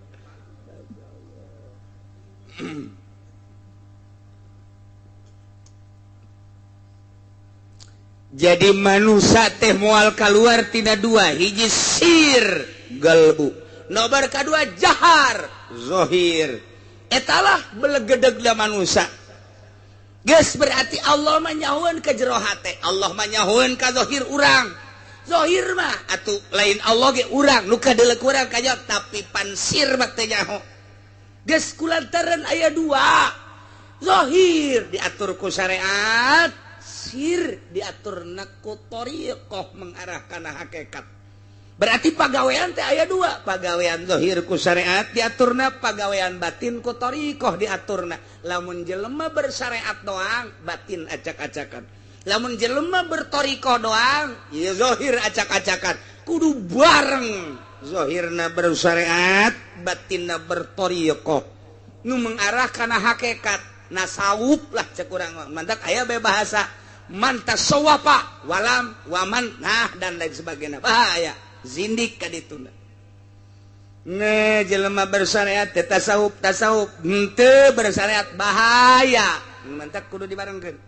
jadi manusia teh moal keluar tina dua hiji sir galbu nomor kedua jahar zohir etalah belegedeg da manusia geus berarti Allah manyahuan ke jero hate Allah manyahuan ka zohir urang zohir mah atuh lain Allah ge urang nu kadeulek urang kaya tapi pansir mah teh nyaho geus kulantaran aya dua zohir diatur ku syariat sir diaturna ku thariqah mengarah kana hakikat berarti pagawean teh aya dua pagawean zohir ku syariat diaturna pagawean batin ku thariqah diaturna lamun jelema bersyariat doang batin acak-acakan lamun jelema berthariqah doang ieu zohir acak-acakan kudu bareng zohirna bersyariat batinna berthariqah nu mengarah kana hakikat nasawuf lah cek urang mantak aya bae bahasa man tasawwafa walam waman nah dan lain sebagainya bahaya zindik ka dituna ne jelema bersyariat teh tasawuf henteu bersyariat bahaya mantak kudu dibarengkeun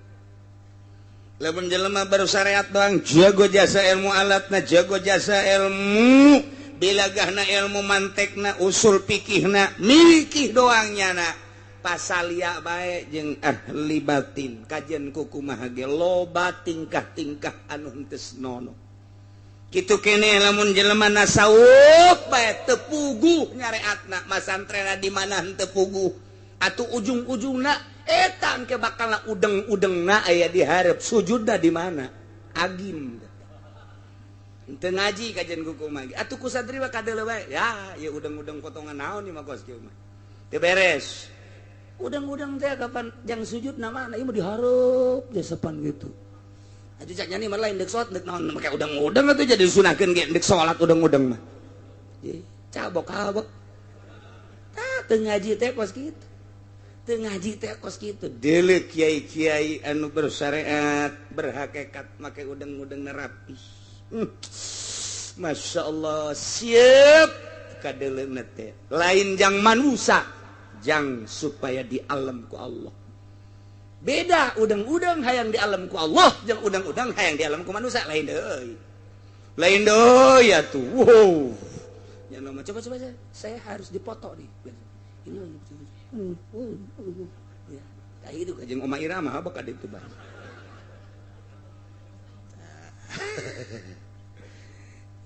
lamun jelema bersyariat doang jago jasa ilmu alatna jago jasa ilmu bilagahna ilmu mantekna usul fikihna mikih doang nyana pasalia bae jeung ahli batin kajian kukumaha ge loba tingkah-tingkah anu henteu senono kitu keneh lamun jelema nasawuf bae teu puguh nyareatna masantrena di mana henteu puguh atuh ujung-ujungna eta engke bakalna udeng-udengna aya di hareup sujudna di mana agim henteu ngaji kajian kukumaha ge atuh ku santri mah kadeuleu bae ya ieu udeng-udeng potongan naon ieu mah kos kieu mah teu beres udang-udang teh kapan jang sujud nama ieu mah dihareup jasapan gitu. Atuh cak nyani mah lain deuk salat deuk naon make udang-udang atuh jadi disunahkeun ge deuk salat udang-udang mah. Cabok-cabok. Tah teu ngaji teh kos kitu. Teu ngaji teh kos kitu. Deuleu kiai-kiai anu bersyariat, berhakikat make udang-udang rapi. Masya Allah siap kadeuleuna teh. Lain jang manusia jang supaya di alam ku Allah beda udang-udang hayang di alam ku Allah jang udang-udang hayang di alam ku manusia lain deui atuh wow ya nama coba saya harus dipoto nih ini ya kayak itu jeung Oma Irama bakal ditu bang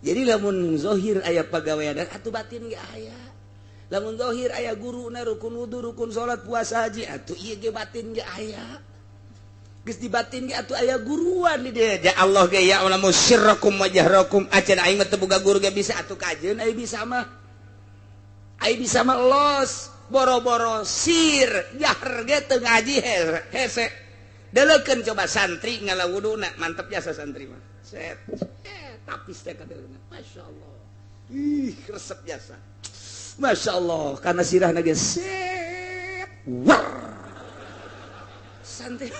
jadi lamun zohir aya pagawean atuh batin ge aya lamun zahir aya guruna rukun wudu rukun salat puasa haji atuh ieu ge batin ge aya geus di batin ge atuh aya guruan di dieu ja Allah ge ya ulamu sirrakum wa jahrakum acan aing mah teu boga guru ge bisa atuh kajeun aya bisa mah los boro-boro sir jahar ge teu ngaji hese deleukeun coba santri ngalawuduna mantep jasa santri mah set tapis teh kadeuna masyaallah ih resep jasa Masya Allah, karena sirah nage set, war, santai,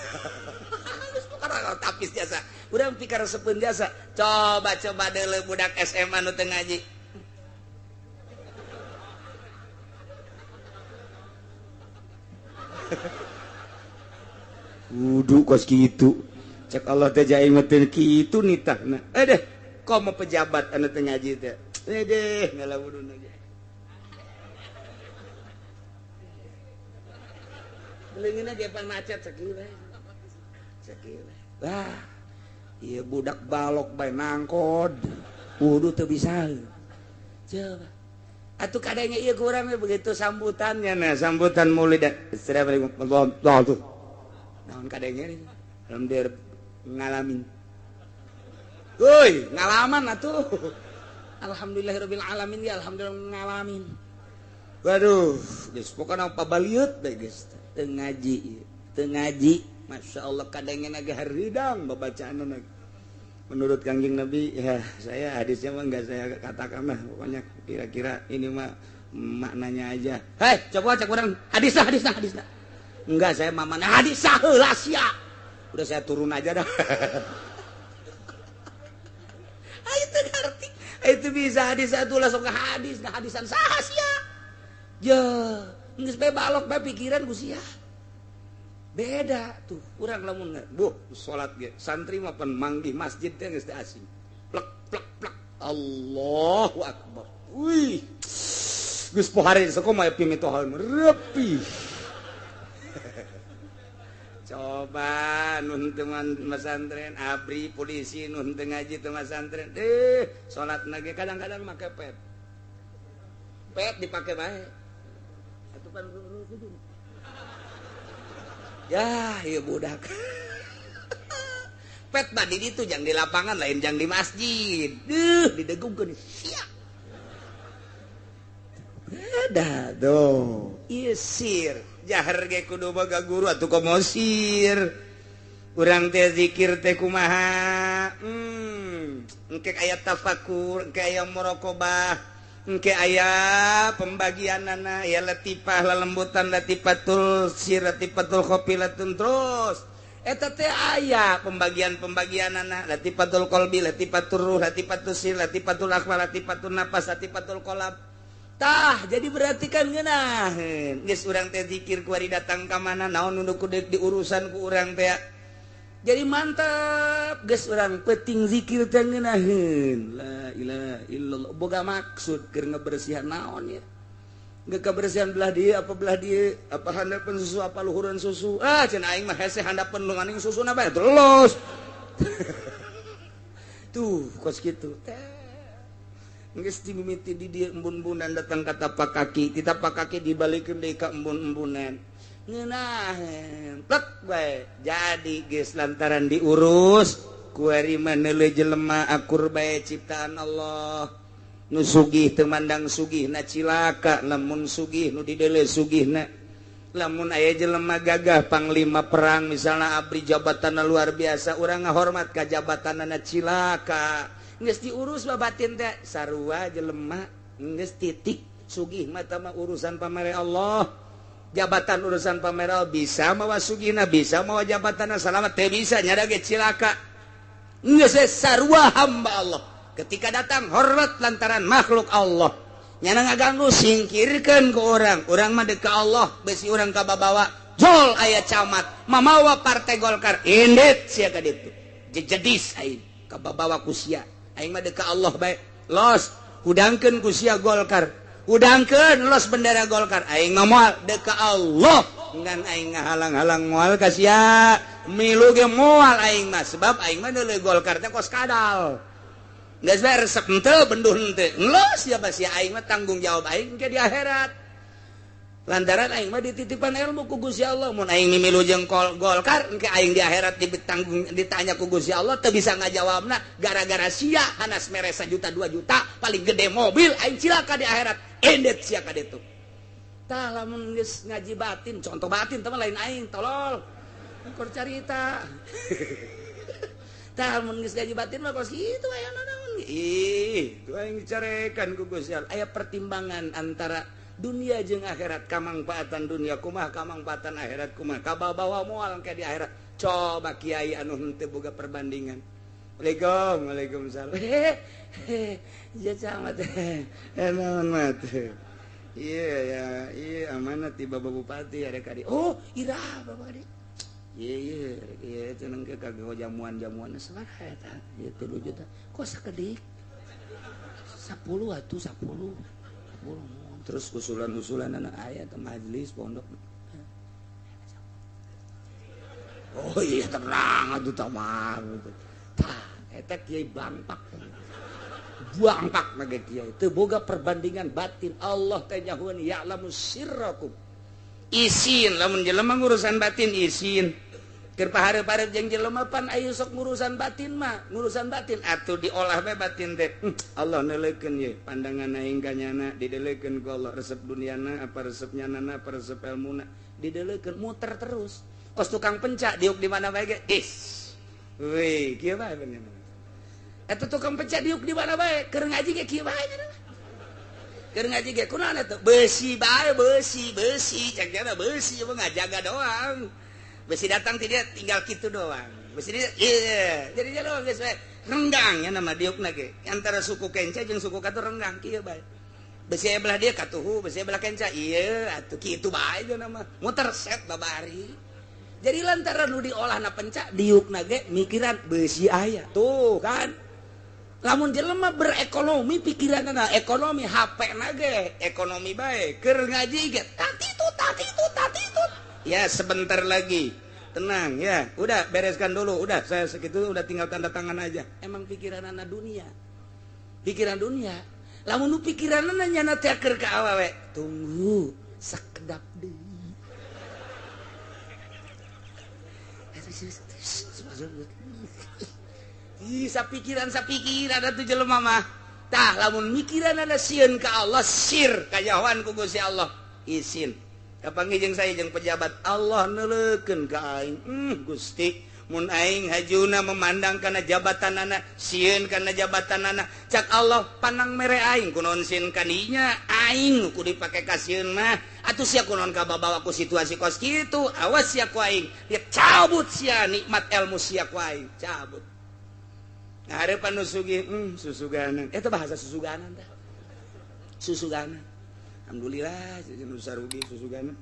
karena tapis jasa, udah pikir sepun jasa, coba dulu budak SMA nu teu ngaji, wudu kos kitu, cek Allah teh jai meuten kitu nitahna, deh, kok mau pejabat anu teu ngaji teh, deh ngalamun aja. Leungina ge pan macet sakieu wah ieu budak balok bae nangkod wudu teu bisa coba atuh kadenge ieu kurang begitu sambutannya nah sambutan maulid assalamualaikum warahmatullahi wabarakatuh naon kadenge alhamdulillah ngalamin Woi, ngalaman atuh. Alhamdulillahirabbil alamin ya, alhamdulillah ngalamin. Waduh, geus pokona pabaliut bae geus. Teu ngaji. Masyaallah kadangnya ge haridang babacaanna. Menurut Kangjeng Nabi, ya saya hadisnya mah enggak saya katakan mah, pokoknya kira-kira ini mah maknanya aja. Hei, coba cek urang hadisna. Enggak, saya mamana hadisna heula sia. Udah saya turun aja dah. Itu ngerti. Itu bisa hadis satu langsung ke hadis, nah hadisan saha sia. Ya, geus bae balok bae pikiran ku sia. Beda tuh, urang lamun salat ge santri mah pan manggih masjid teh geus teu asing. Plek. Allahu akbar. Wih. Geus pohare sakumaha pimitohan repi. Coba nun teman pesantren abri polisi nun teu ngaji teu pesantren salat nage kadang-kadang make pet dipake bae atuh pan ya ieu budak pet mah di ditu jang di lapangan lain jang di masjid didegungkeun sia ada do isir jahar ge kudu boga guru atuh komosir urang teh zikir teh kumaha engke aya tafakur engke aya muraqabah engke aya pembagianana ya latifah lalembutan latifatul sir latifatul khofilatun terus eta teh aya pembagianana latifatul qalbi latifatur ruh latifatul sir latifatul akhwal latifatul nafas latifatul qalb. Tah jadi berarti kan ngeunaheun geus urang teh zikir ku ari datang ka mana naon nu kudu diurusan ku urang teh jadi mantap geus urang penting zikir teh ngeunaheun la ilaha illallah boga maksud keur ngabersihan naon ya geus kabersihan belah dieu apa handapeun susu apa luhureun susu cenah aing mah hese handapeun lu nganing susuna bae terus tuh kos kitu teh geus dimimiti di dieu embun-embunan datang ka tapak kaki ti tapak kaki dibalikeun deui ka embun-embunan ngeunaheun plek bae jadi geus lantaran diurus ku ari mah neuleuh jelema akur bae ciptaan Allah nu sugih teu mandang sugihna cilaka lamun sugih nu dideuleuh sugihna lamun aya jelema gagah panglima perang misalna abri jabatanna luar biasa urang ngahormat ka jabatanna cilaka geus diurus babatin teh sarua jelema geus titik sugih mah tah mah urusan pamere Allah jabatan urusan pamere Allah bisa mawa sugihna bisa mawa jabatanna salamat teh bisa nyada ge cilaka geus sarua hamba Allah ketika datang hormat lantaran makhluk Allah nyana ngaganggu singkirkeun ku urang mah deuk ka Allah besi urang ka babawa jol aya camat mamawa partai Golkar indet sia ka ditu jejedis aing ka babawa ku sia aing mah deuk ka Allah bae los hudangkeun ku sia Golkar hudangkeun los bendera Golkar aing mah moal deuk ka Allah ngan aing ngahalang-halang moal ka sia milu ge moal aing mah sebab aing mah deuleuh Golkar teh kos kadal geus bae resep henteu benduh henteu los ya bas ya aing mah tanggung jawab aing ke di akhirat lantaran aing mah dititipan ilmu ku Gusti Allah mun aing mimilu jeung Golkar engke aing di akhirat ditanya ku Gusti Allah teu bisa ngajawabna gara-gara sia hanas mere 1 juta 2 juta paling gede mobil aing cilaka di akhirat endet sia ka ditu tah lamun geus ngaji batin contoh batin teh lain aing tolol kur carita tah lamun geus ngaji batin mah kos kitu aya naon tuh aing dicarekan ku Gusti Allah aya pertimbangan antara dunia jeung akhirat kamangpaatan dunia kumaha kamangpaatan akhirat kumaha kabawa moal ke di akhirat coba kiai anu henteu boga perbandingan Waalaikumsalam ya camat naon mah iya amanat ti Bapak Bupati ada kadi oh irah Bapak kadi iya ceneng ke kagak jamuan-jamuan salah eta ieu 3 juta kok sakedik 10 atuh 10 terus usulan-usulan anak ayat majelis pondok oh iya tenang atuh tamang tah eta kiai bangpak mage kiai teu boga perbandingan batin Allah teh nyahuan ya'lamu sirrakum isin lamun jelema urusan batin isin pahare-pahare jeung jelema pan aya sok ngurusan batin mah ngurusan batin atuh diolah bae batin teh Allah neuleukeun ye pandangan aing ka nyana didelekeun ku Allah resep duniana apa resep nyanana apa resep ilmuna didelekeun muter terus kos tukang pencak diuk di mana bae ge weh kieu bae bener eta tukang pencak diuk di mana bae keur ngaji ge kieu bae keur ngaji ge kunaon eta besi bae besi cakna besi mah ngajaga doang besi datang dia tinggal gitu doang. Besi dia jadi doang geus we. Renggang ya nama diukna ge. Antara suku Kenca jeung suku Katu renggang kieu bae. Besi belah dia Katuhu, besi belah Kenca ieu atuh kitu bae ge nama. Muter set babari. Jadi lantaran nu diolahna penca diukna ge mikiran besi aya. Tuh kan. Lamun jelema berekonomi pikiranna ekonomi HP-na ge ekonomi bae. Keur ngaji ge tatitut. Ya sebentar lagi tenang ya udah bereskan dulu udah saya segitu udah tinggal tanda tangan aja emang pikiran anak dunia lamun nu pikiran anak nyana teh keur ka awewe tunggu sakedap deui sapikiran atuh jelema mah tah lamun mikiran ada sieun ka Allah sir kajawan ku Gusti Allah izin kapanggih jeung saya jeung pejabat Allah neuleukeun ka aing Gusti mun aing hajuna memandang kana jabatanana sieun kana jabatanana cak Allah panang mere aing kunaon sieun kaninya aing kudu dipake ka sieun mah atuh sia kunaon ka babawa ku situasi kos kitu awas sia ku aing dia cabut sia nikmat ilmu sia ku aing cabut ngahareupan nu sugih susuganan eta bahasa susuganan tah susuganan alhamdulillah nu sarugi susugan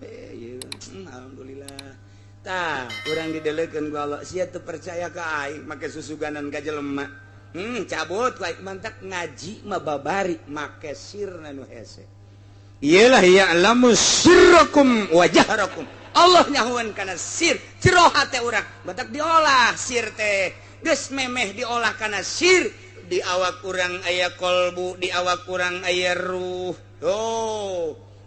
alhamdulillah tah urang didelekeun ku Allah sia teu percaya ka aing make susuganan ka jelema cabut ku aing mantak ngaji mah babari make sirna nu hese iyalah ya'lamu sirrakum wa jahrakum Allah nyahuan kana sir jero hate urang batak diolah sir teh geus memeh diolah kana sir di awak urang aya kolbu di awak urang aya ruh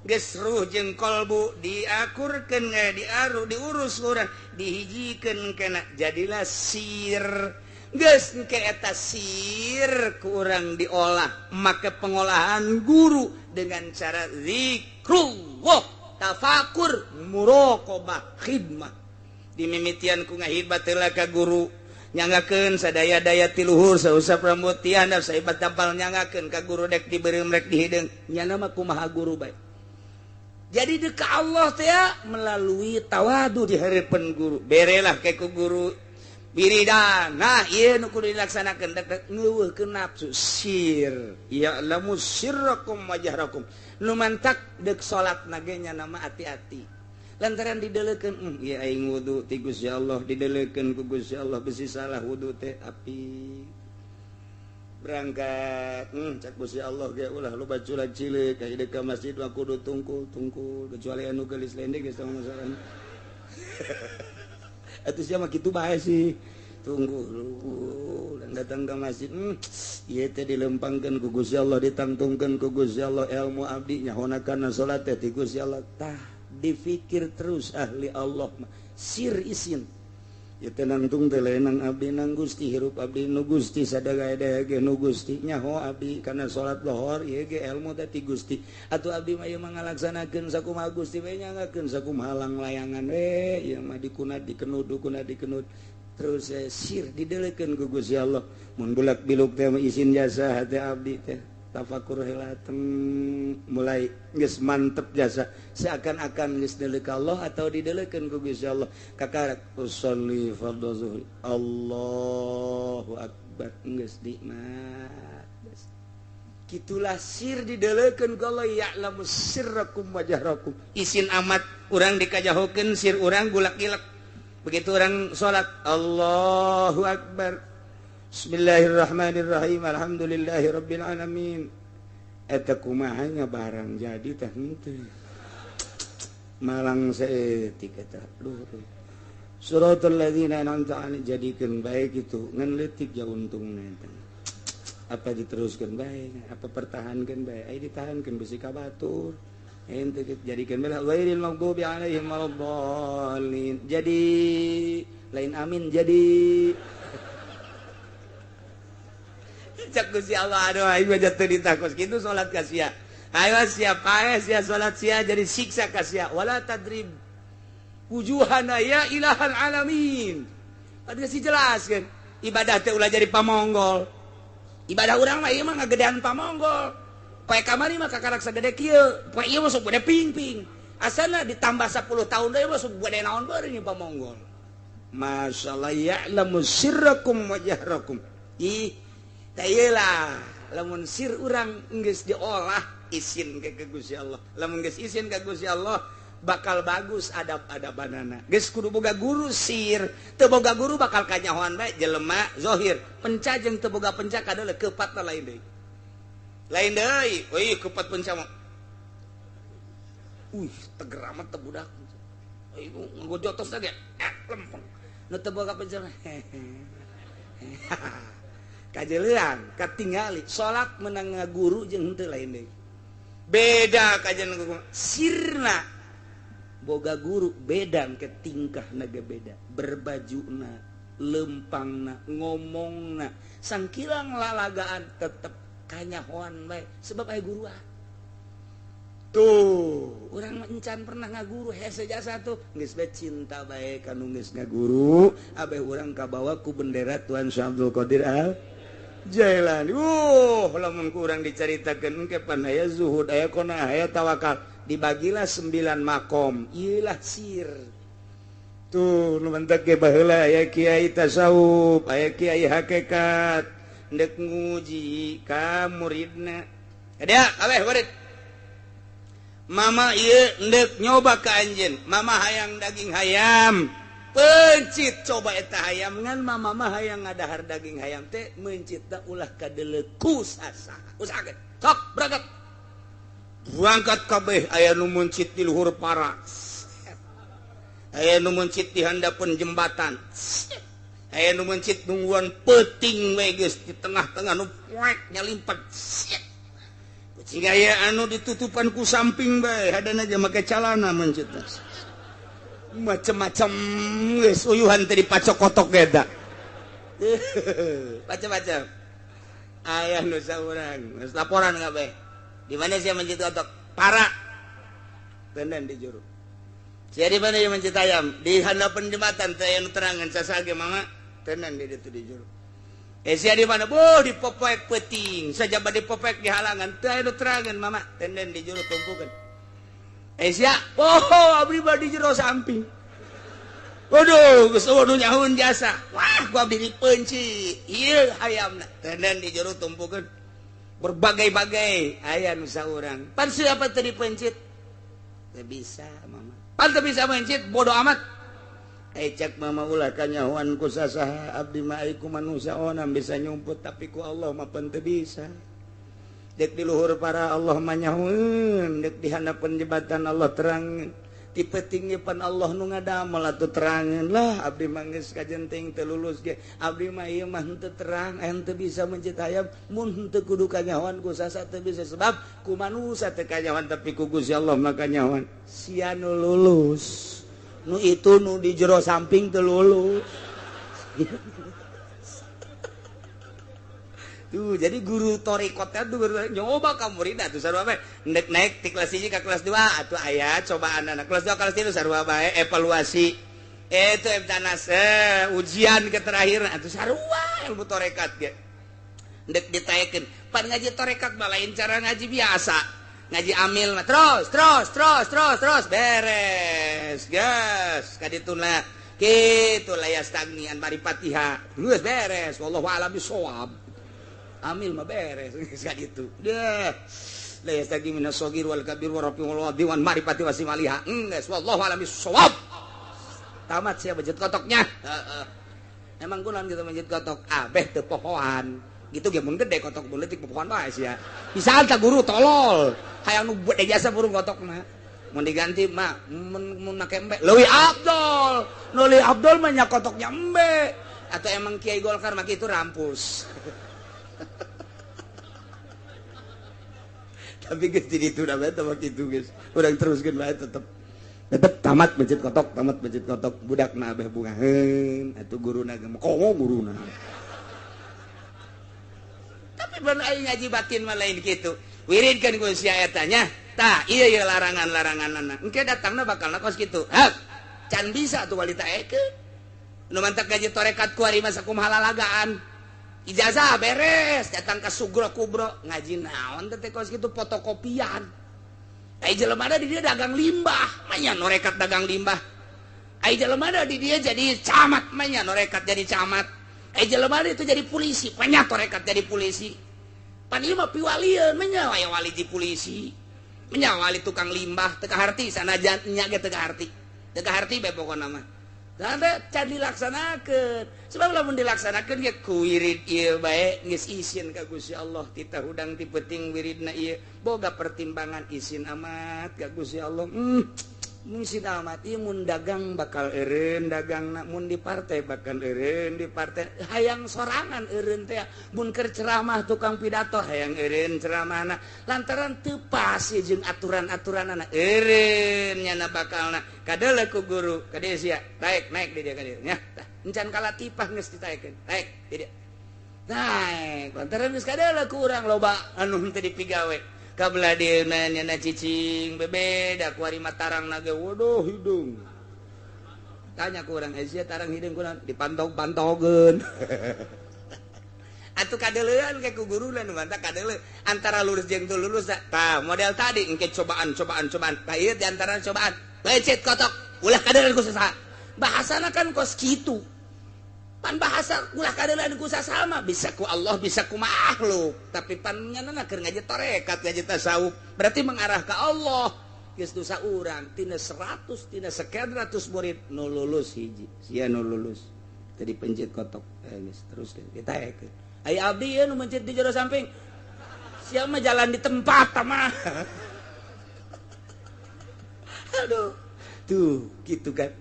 geus ruh jeung kolbu diakurkeun diaru diurus urang dihijikeun kana jadilah sir geus engke eta sir ku urang diolah make pengolahan guru dengan cara zikrullah tafakur muraqabah khidmah dimimitian ku ngahibat heula ka guru nyangakeun sadaya-daya ti luhur sausap rambut ti handap saibat tapal nyangakeun ka guru dek diberi merek dihideung nya mah kumaha guru bae jadi deuk ka Allah teh melalui tawadu di hareupeun guru berelah ke ku guru wiridan nah ieu nu kudu dilaksanakeun dek ngeuweuhkeun nafsu sir ya'lamu sirrakum wa jahrakum nu mantak deuk salatna ge nya mah ati-ati lantaran didelekeun ieu aing wudu ti Gusti Allah didelekeun ku Gusti Allah bisi salah wudu teh api berangkat cak Gusti Allah ge ulah loba culag cileuk ka hideuk ka masjid mah kudu tungkul kecuali anu geulis lende geus teu masalah atuh sia mah kitu bae sih tunggu dan datang ke masjid ieu teh dilempangkeun ku Gusti Allah ditangtungkeun ku Gusti Allah ilmu abdi nyahona kana salat teh ti Gusti Allah tah dipikir terus ahli Allah sir isin ya tenangtung teh lain nang abdi nang Gusti hirup abdi nu Gusti sadaya-daya ge nu Gusti nyaho abdi kana salat lohor ieu ge ilmu teh ti Gusti atuh abdi mah ieu mah ngalaksanakeun sakumaha Gusti we nyangakeun sakumaha halang layangan we ieu mah dikunat dikenud terus sir didelekeun ku Gusti Allah mun bulak biluk teh izin jasa hati abdi teh tafakur heula mulai geus mantep jasa seakan-akan geus deleuk Allah atau didelekeun ku Gusti Allah kakarak usolli fardhu zuhur Allahu akbar geus nikmat kitulah sir didelekeun ku Allah ya'lamu sirrakum wa jahrakum isin amat urang dikajahokeun sir urang gulak-gilak begitu urang salat Allahu akbar Bismillahirrahmanirrahim alhamdulillahirabbil alamin eta kumaha nya barang jadi teh henteu malang saeutik eta luhur suratul ladzina an'amta 'alaihim jadikeun bae kitu ngan leutik ja untungna eta apa diteruskeun bae apa pertahankeun bae aya ditahankeun bisi ka batur henteu jadikeun bae ghairil maghdubi 'alaihim waladdallin jadi lain amin jadi cak Gusti Allah aduh aing mah jatuh ditakos kitu salat ka sia ayo siap ae sia salat sia jadi siksa ka sia wala tadrib wujuhana ya ilahal alamin ada sih jelas kan ibadah teh ulah jadi pamonggol ibadah urang mah ieu mah ngagedean pamonggol poe kamari mah kakarak sagede kieu poe ieu mah sok gede ping-ping asana ditambah 10 tahun deui mah sok gede naon beureung ieu pamonggol masyaallah ya'lamu sirrakum wa jahrakum ih tah ieu lah lamun sir urang geus diolah isin ke Gusti Allah lamun geus isin ka Gusti Allah bakal bagus adab-adabanana geus kudu boga guru sir teu boga guru bakal kanyahoan bae jelema zahir penca jeung teu boga penca kadeuleu keupatna lain deui euy keupat penca mah teger amat teh budak euy nganggo jotos ge lempeng nu teu boga penca kajeulean katingali salat menang ngaguru jeung henteu lain deui beda kajian sirna boga guru beda ke tingkah naga beda berbajuna lempangna ngomongna sangkilang lalagaan tetep kanyahoan bae sebab aya guruan tuh urang encan pernah ngaguru hese jasa tuh geus bae cinta bae kanu geus ngaguru abeh urang kabawa ku bendera Tuan Syekh Abdul Qadir Al Jailani lamun kurang dicaritakeun engke pan aya zuhud aya qanaah aya tawakal dibagilah 9 makom ieulah sir tuh nu mentek ge baheula aya kiai tasawuf aya kiai hakikat ndek nguji ka muridna kadea kabeh murid mama ieu ndek nyoba ka anjeun mama hayang daging hayam pencit coba eta hayam ngan mama mah hayang ngadahar daging hayam teh mencitna ulah kadeuleu kusasa usahakeun sok berangkat kabeh aya nu mencit di luhur paras aya nu mencit di handapeun jembatan aya nu mencit nungguan peuting we geus di tengah-tengah nu poek nyalimpet cing aya anu ditutupan ku samping bae hadana aja make calana mencitna macam-macam geus uyuhan teh dipacok kotok geda macam-macam aya nu saurang geus laporan kabeh di mana sih mencit kotok para tenden di juru sia di mana yang mencit ayam di handapeun jembatan teh anu terangan sasage mama tenden di ditu di juru sia di mana di popek peuting sajaba di popek di halangan teh anu terangan mama tenden di juru tumpukeun sia abdi mah di jero samping waduh geus nu nyahoun jasa wah gua abdi dipeunci ieu hayamna tenden di jero tumpukeun berbagai-bagai aya nu saurang pan siapa teh dipencit teu bisa mama pan teu bisa mencit bodoh amat cek mama ulah kanyahoan ku sasaha abdi mah ai ku manusia onam bisa nyumput tapi ku Allah mah pan teu bisa dek di luhur para Allah mah nyahoeun dek di handapeun jembatan Allah terang ti peuting pan Allah nu ngadamel atuh terangeun lah abdi mah geus kajenting teu lulus ge abdi mah ieu mah henteu terang henteu bisa mencit hayam mun henteu kudu kanyahoan ku sasa teu bisa sebab ku manusia teu kanyahoan tapi ku Gusti Allah mah kanyahoan sia nu lulus nu itu nu di jero samping teu lulus tuh jadi guru torikotnya tuh nyoba ka murid atuh sarua bae ndek naik ti kelas 1 ka kelas 2 atuh aya cobaan anak kelas 2 kelas 3 sarua bae evaluasi itu emtanas ujian ke terakhir atuh sarua ilmu torekat ge ndek ditaekeun pan ngaji torekat mah lain cara ngaji biasa ngaji amil mah terus beres gas kadituna kitu layas tagnian mari Fatihah geus beres wallahu a'lam bishawab amil mah beres geus gitu deh layas tagi minas shagir wal kabir wa rafi wal wadi wan marifati wasimaliha geus wallahu a'lam bishawab tamat sia bejet kotoknya emang kunaon gitu bejet kotok abeh teu pohoan gitu ge mun gede kotok mun leutik pohoan bae sia bisa anta guru tolol hayang nu bede jasa burung kotokna mun diganti mah mun make embe leuwih Abdul nu leuwih Abdul mah nya kotoknya embe atau emang Kiai Golkar mah kitu rampus tapi geus di ditu da bae teh kitu geus urang teruskeun bae tetep tetep tamat masjid kotok budak na abeh bungaheun atuh guruna ge komo guruna tapi beun aing ngaji batin mah lain kitu wiridkeun ku sia eta nya tah ieu larangan-laranganna engke datangna bakalna kos kitu hak can bisa tuh walita ekeun nu mantak ngaji torekat ku ari mah sakumaha lalagaan ijazah beres datang ka sugro kubro ngaji naon teh kos kitu fotokopian ai jelema ada di dia dagang limbah manya norekat dagang limbah ai jelema ada di dia jadi camat manya norekat jadi camat ai jelema ada itu jadi polisi manya torekat jadi polisi pan ieu mah piwalieun manya aya wali di polisi manya wali tukang limbah teu kaharti sanajan nya ge teu kaharti bae pokona mah tanda can dilaksanakeun sebab lamun dilaksanakeun ge ku wirid ieu bae geus izin ka Gusti Allah titah hudang ti penting wiridna ieu boga pertimbangan izin amat ka Gusti Allah izin amat ieu mun dagang bakal eureun dagangna mun di partai bakal eureun di partai hayang sorangan eureun teh mun keur ceramah tukang pidato hayang eureun ceramahna lantaran teu pas jeung aturan-aturanna eureun nya bakalna kadeuleu ku guru kadieu sia naik di dia kadieu nya tah encan kalatipah geus ditaekeun naik di dia naik lantaran geus kadeuleu ku urang loba anu teu dipigawe kabelah dia nanya cicing bebeda ku ari matarang nage waduh hidung tanya ku urang sia tarang hidung kurang dipantau-pantaukeun atuh kadeuleuan ke ku guruna nu mantap kadeuleu antara lulus jeung teu lulus tah model tadi engke cobaan tah ieu di antara cobaan becet kotok ulah kadeuleuan ku saha bahasana kan kos kitu pan bahasa ulah kadeuleuan ku sasama bisa ku Allah bisa ku makhluk tapi pan nyanana keur ngaji tarekat ngaji tasawuf berarti mengarah ka Allah geus dosa urang tina 100 tina sekian ratus murid nu lulus hiji sia nu lulus tadi pencet kotok geus terus kita ekeun aya abdi nu mencet di jero samping sia mah jalan di tempat mah aduh tuh gitu kan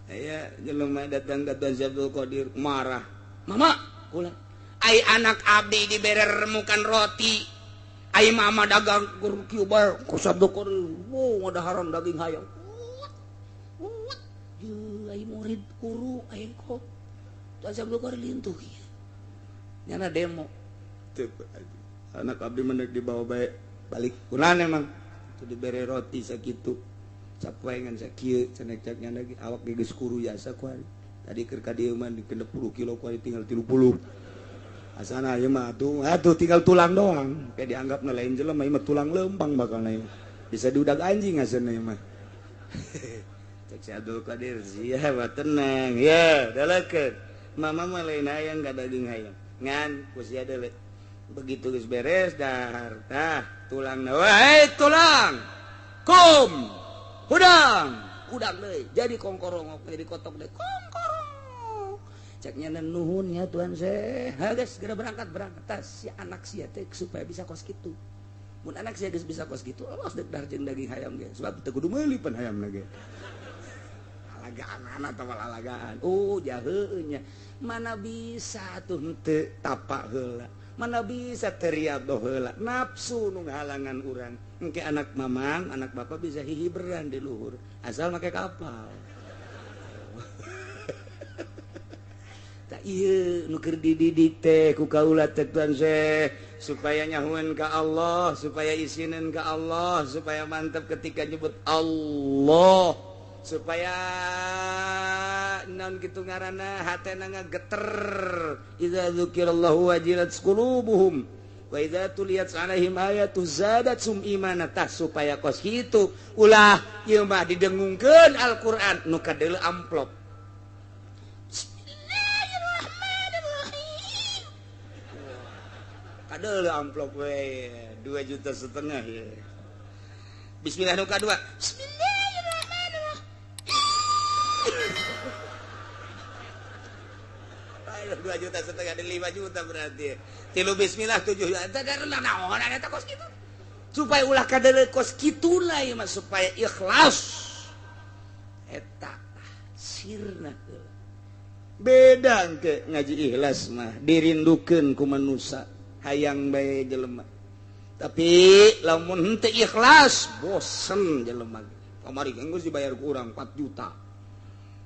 aya jelema datang ka Tuan Abdul Qadir marah mama ulah ai anak abdi dibere remukan roti ai mama dagang kieu bae ku Abdul Qadir ngadaharan daging hayam ai murid guru ai kok Tuan Abdul Qadir lintuh ieu nyana demo teu anak abdi mendeuk dibawa bae balik kunaon emang tu dibere roti sakitu capoengan sakieu cenah caknya lagi awak geus kuru jasa ku ari tadi keur ka dieu mah dikena 10 kilo ku ari tinggal 30 asana ieu mah atuh tinggal tulang doang kayak dianggapna lain jelema ieu mah tulang lempang bakalna ieu bisa diudag anjing asana ieu mah cek si Abdul Qadir sia mah tenang ya dalekeun mama mah lain hayang ka daging hayam ngan ku sia deuleu begitu geus beres dahar tah tulangna wae tulang kum udang deui jadi kongkorong jadi kotok deui kongkorong ceknya nuhun ya Tuan Syekh geus segera berangkat tas si anak sia teh supaya bisa kos kitu mun anak sia geus bisa kos kitu awas deuk darjeun daging hayam ge sebab teu kudu meuli pan hayamna ge alagaan anak tah alagaan jaheueun nya mana bisa tuh teu tapak heula mana bisa teriado heula nafsu nu ngahalangan urang engke anak mamang anak bapak bisa hihiberan di luhur asal make kapal tak ieu nu keur dididik teh ku kaula teh Tuan Syekh supaya nyahueun ka Allah supaya isinin ka Allah supaya mantap ketika nyebut Allah supaya naon kitu ngaranna hatena ngageter idza dzukirallahu wajilat qulubuhum wa idza tuliyat 'alaihim ayatu zadatsum imana tah supaya kos kitu ulah ieu mah didengungkeun Al-Qur'an nu kadeuleu amplop Bismillahirrahmanirrahim kadeuleu amplop we 2,5 juta ya Bismillah nu kadua Bismillah 2,5 juta ada 5 juta berarti tilu bismillah 7 juta ada naon eta kos kitu supaya ulah kadeuleu kos kituna ieu mah supaya ikhlas eta sirna beda engke ngaji ikhlas mah dirindukeun ku manusia hayang bae jelema tapi lamun henteu ikhlas bosen jelema kamari geus dibayar ku urang 4 juta.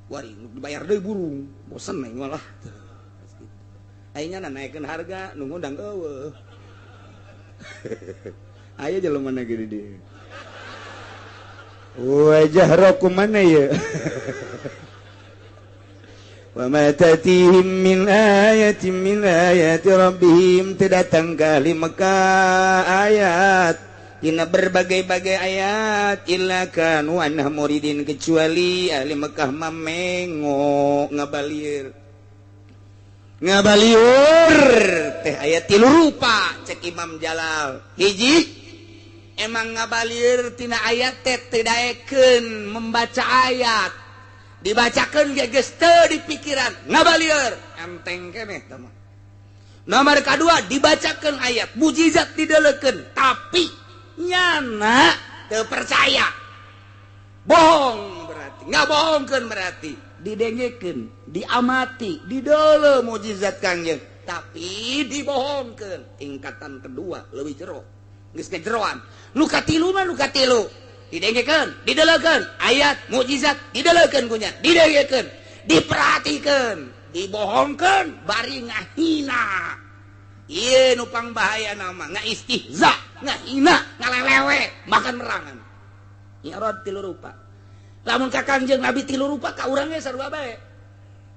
Wari dibayar deui burung, bosen neng malah. Ayeuna naikeun harga nu ngundang eueuh. Aya jelema na gini dieu. Wajah rokum mana ya? Wa ma tatihim min ayatin min ayati rabbihim, tidak datang kali Mekah ayat dina berbagai-bagai ayat illa kanu anha muridin, kecuali ahli Mekah mamengo ngabalieur teh ayat 3 rupa cek Imam Jalal. Hiji emang ngabalieur tina ayat teh tedaekeun membaca ayat, dibacakeun ge geus teu di pikiran, ngabalieur enteng keneh tah. Nomor kedua dibacakeun ayat mujizat didelekeun tapi nyana teu percaya, bohong berarti ngabohongkeun, berarti didengekeun, diamati, didele mujizat Kangjeng tapi dibohongkeun. Tingkatan kedua leuwih jero, geus kejeroan. Nu katilu mah nu katilu didengekeun, didelekeun ayat mujizat, didelekeun kunya, didengekeun, diperhatikeun, dibohongkeun, bari ngahina. Ieu nu pangbahaya nama ngaistihza, ngahina, ngalelewe, makan merangan. Irad 3 rupa. Lamun ka Kangjeng Nabi 3 rupa ka urang ge sarua bae.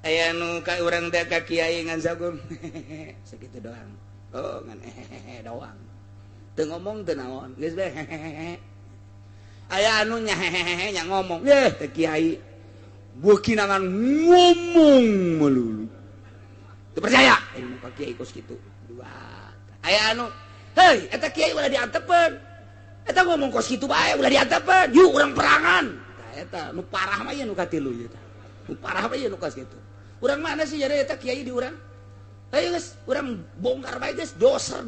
Aya nu ka urang teh ka kiai ngan sakum. Sakitu doang. Oh ngan doang. Teu ngomong teu naon, geus bae. Aya anu nya nya ngomong. Teh kiai beuki nangan ngomong melulu. Teu percaya. Anu ka kiai kos kitu. Dua. Aya anu, heuh eta kiai ulah diantepeun. Eta ngomong kos kitu bae ulah diantepeun. Yuk urang perangan. Eta nu parah mah ieu nu katilu ieu tah. Nu parah mah ieu nu kos kitu. Urang mana sih jadi eta kiai di urang? Ayo geus, urang bongkar bae geus doser.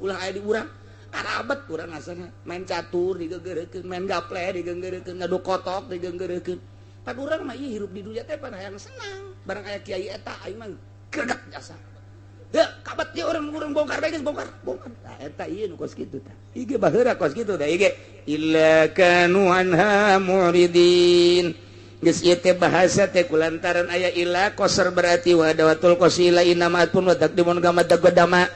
Ulah aya di urang. Karabet urang asana main catur digenggeureukeun, main gaple digenggeureukeun, ngadu kotok digenggeureukeun. Pan urang mah ieu hirup di dunya teh pan hayang senang. Barang aya kiai eta aing mah greget jasa. Heuh, kabat dia urang bongkar bae geus bongkar. Nah, eta ieu nu kos kitu tah. Ieu ge baheura kos kitu tah ieu ge illa kanu anha muridin. Geus ieu teh bahasa teh kulantaran aya ila qasar berarti wa dawatul qasila inama pun wa taqdimun kama taqaddama.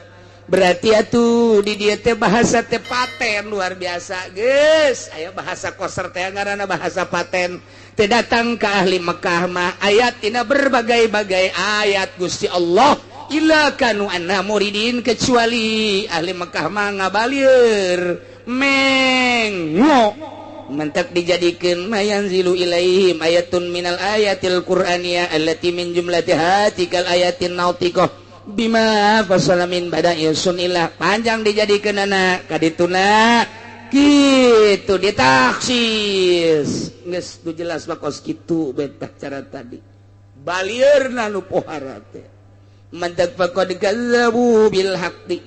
Berarti atuh di dieu teh bahasa teh paten luar biasa geus. Aya bahasa qasar teh ngaranna bahasa paten. Teh datang ka ahli Mekah mah ayat tina berbagai-bagai ayat Gusti Allah illa kanu anna muridin, kecuali ahli Mekah mah ngabalieur mengo mentak dijadikeun mayanzilu ilaihim ayatun minal ayatil qur'aniyah allati min jumlatiha tikal ayatin nautiqah bima fasala min bada'i sunillah. Panjang dijadikeun anak kadituna kitu ditaksis geus tu jelas bakos kitu betah cara tadi balieurna nu pohara teh mantak faqad kazzabu bil haqqi.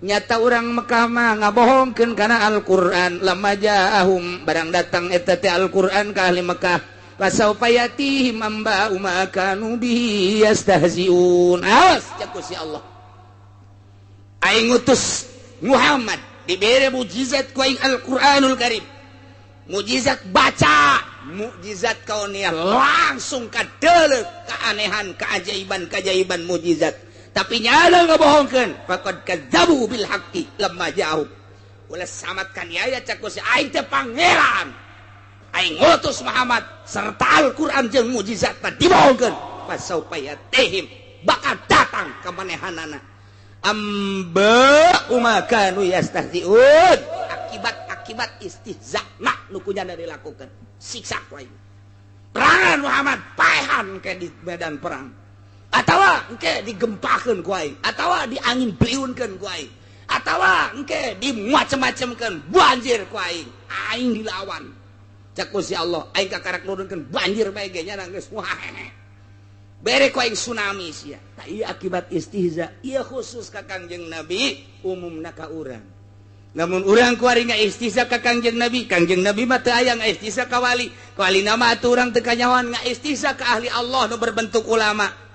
Nyata orang Mekah mah ngabohongkeun kana Al-Qur'an lamma ja'ahum barang datang eta teh Al-Qur'an ka ahli Mekah fasaufa yatihim amba ma kanu bihi yastahziun. Awas cak si Allah aing ngutus Muhammad dibere mujizat ku aing Al-Qur'anul Karim, mujizat baca, mujizat kauniyah langsung kadeuleuk keanehan keajaiban mujizat. Tapi nyala ngabohongkeun faqad kadzabu bil haqqi lamma ja'u. Ulah samatkan aya cak si aing teh pangeran. Aing ngutus Muhammad serta Al-Qur'an jeung mujizat teh dibohongkeun. Fasaufa yatihim bakal datang ka manehanana. Amba umakanu yastahziun. Akibat istihza nak nu kunyana dilakukan. Siksa ku aing. Perangan Muhammad paehan ke di medan perang. Atawa engke digempakeun ku aing, atawa diangin beliunkeun ku aing, atawa engke dimacem-macemkeun banjir ku aing. Aing dilawan. Cak Gusti Allah, aing kakarak nurunkeun banjir bae ge nya geus wah. Bere ku aing tsunami sia. Tah ieu akibat istihza. Ieu khusus ka Kangjeng Nabi, umumna ka urang. Namun urang kuari ngaistihza ka Kangjeng Nabi mah teu aya ngaistihza ka wali. Walina mah atuh urang teu kanyawan ngaistihza ka ahli Allah nu berbentuk ulama.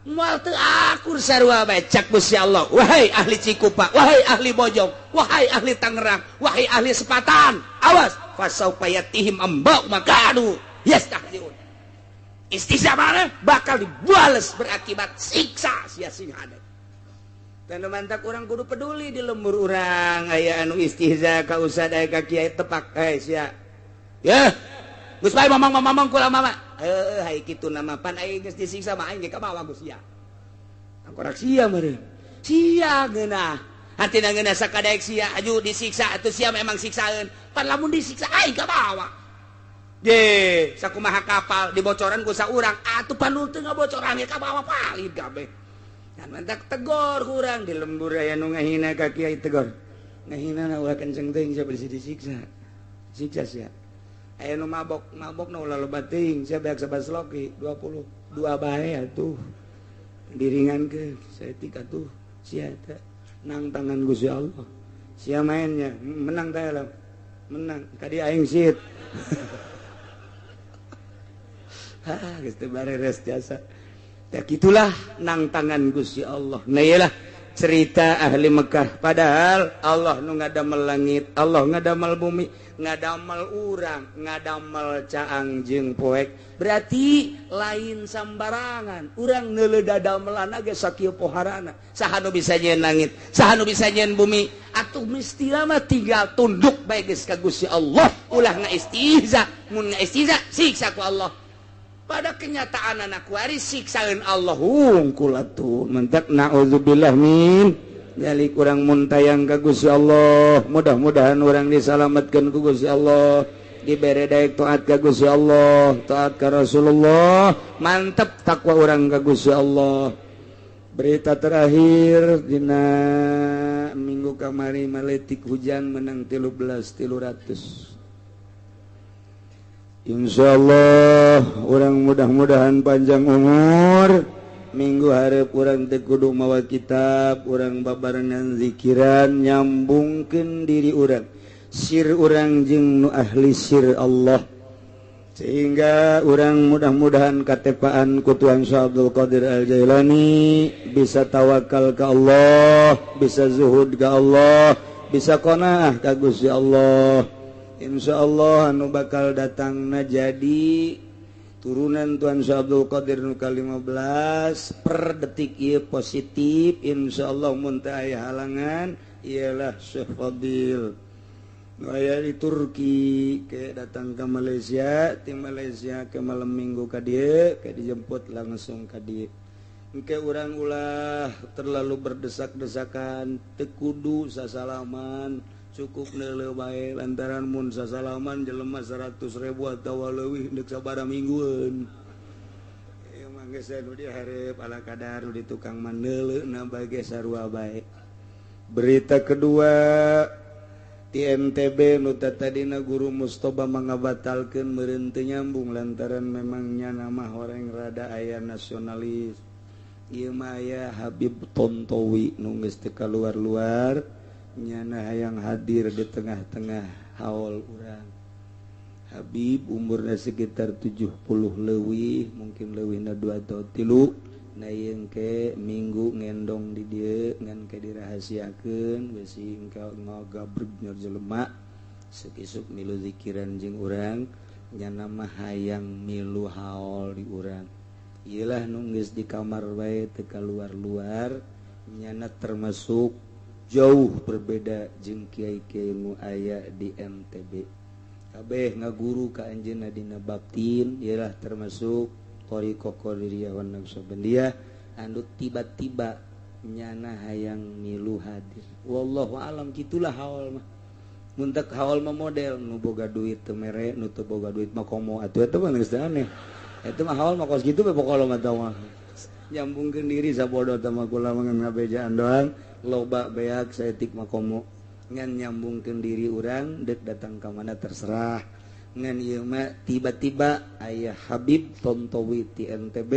moal teu akur sarua bae cak Gusti Allah. Wahai ahli Cikupa, wahai ahli Bojong, wahai ahli Tangerang, wahai ahli Sepatan, awas fasaufa yatihim ambau makanu yastahziun. Istihza mana bakal dibales berakibat siksa sia-sia ada. Tanda mantak orang kudu peduli di lembur orang aya anu istihza ka ustad aya ka kiai tepak sia. Ya. Geus bae mamang kula mama. Hai kitu nama pan aing geus disiksa mah aing ge ka bawah Gus sia. Angkorak sia meureun. Sia geunah. Hatina geunah sakadaek sia aju disiksa atuh sia memang siksaeun. Pan lamun disiksa aing ka bawah. Ye, sakumaha kapal dibocoran ku saurang atuh panu teu ngabocoran ge ka bawah palid kabeh. Kan mantak tegor kurang di lembur aya nu ngahina ka kiai tegor. Ngahina ulah kenceng teuing sia bisi disiksa. Siksa sia. Aya nu mabok na ulah loba teuing sia beak sabasloki 22 bae atuh. Diringankeun saeutik atuh sia teh nang tangan Gusti Allah. Sia mainnya menang teh lah. Menang ka dia aing sit. Geus teu bareres jasa. Ya gitulah nang tangan Gusti Allah. Nah iyalah cerita ahli Mekah. Padahal Allah nu ngadamel langit, Allah ngadamel bumi, ngadamel urang, ngadamel caang jeung poek. Berarti lain sambarangan. Urang neuleuh dadamelan ge sakieu poharana. Saha nu bisa nyeun langit, saha nu bisa nyeun bumi. Atuh mestilah mah tinggal tunduk bae geus ka Gusti Allah. Ulah ngaistihza, mun ngaistihza siksa ku Allah. Pada kenyataan anak wari siksaeun Allah hungkul atuh mentak naudzubillah min jadi kurang muntayang ka Gusti Allah. Mudah-mudahan orang disalamatkeun ku Gusti Allah, dibere daek taat ka Gusti Allah, taat ka Rasulullah, mantep takwa orang ka Gusti Allah. Berita terakhir dina minggu kamari maletik hujan menang 13.300. Insyaallah orang mudah-mudahan panjang umur. Minggu hareup urang teh kudu mawa kitab, urang babarengan zikiran, nyambungkeun diri urang sir urang jeung nu ahli sir Allah, sehingga urang mudah-mudahan katepaan ku Tuhan Syekh Abdul Qadir Al-Jailani, bisa tawakal ka Allah, bisa zuhud ka Allah, bisa qanaah ka Gusti Allah. Insyaallah anu bakal datangna jadi turunan Tuan Syekh Abdul Qadir nu ka-15 per detik ieu positif. Insyaallah mun teu aya halangan ialah Syekh Fadil nu aya di Turki ke datang ke Malaysia, ti Malaysia ke malam minggu ka dieu ke dijemput langsung ka dieu. Engke urang ulah terlalu berdesak-desakan, teu kudu sasalaman, cukup neuleuh bae lantaran mun sasalaman jelema 100.000 atawa leuwih deuk sabaraha minggueun. Ieu mah geus anu dihareup ala kadar di tukang maneuleuna bae sarua bae. Berita kedua di NTB nu tadina guru Mustoba mangabatalkeun meureun teu nyambung lantaran memangnya nama horeng rada aya nasionalis. Ieu mah aya Habib Tontowi nu geus teu kaluar-luar nyana hayang hadir di tengah-tengah haul urang. Habib umurna sekitar 70 leuwih, mungkin leuwihna 2 atau 3. Na ieu engke minggu ngendong di dieu ngan ke dirahasiakeun besi engke ngagabreg nyor jelema sakisuk milu zikiran jeung urang nyana mah hayang milu haul di urang. Ieulah nu geus di kamar bae teu kaluar-luar nyana termasuk jauh berbeda jeung kiai-kiai nu aya di NTB. Kabeh ngaguru ka anjeunna dina baptin, ialah termasuk Thariqah Qadiriyah wan Naqsabandiyah anu tiba-tiba nyana hayang milu hadir. Wallahu alam gitulah haul mah. Mun teu haul mah model nu boga duit teu mere, nu teu boga duit mah komo atuh eta mah geus aneh. Eta mah haul mah kos kitu bae pokona mah tah mah. Nyambungkeun diri sabodo tah mah kula mah ngabejaan doang. Loba beak saeutik makomo ngan nyambungkeun diri urang deuk datang ka mana terserah. Ngan ieu mah tiba-tiba aya Habib Tontowi ti NTB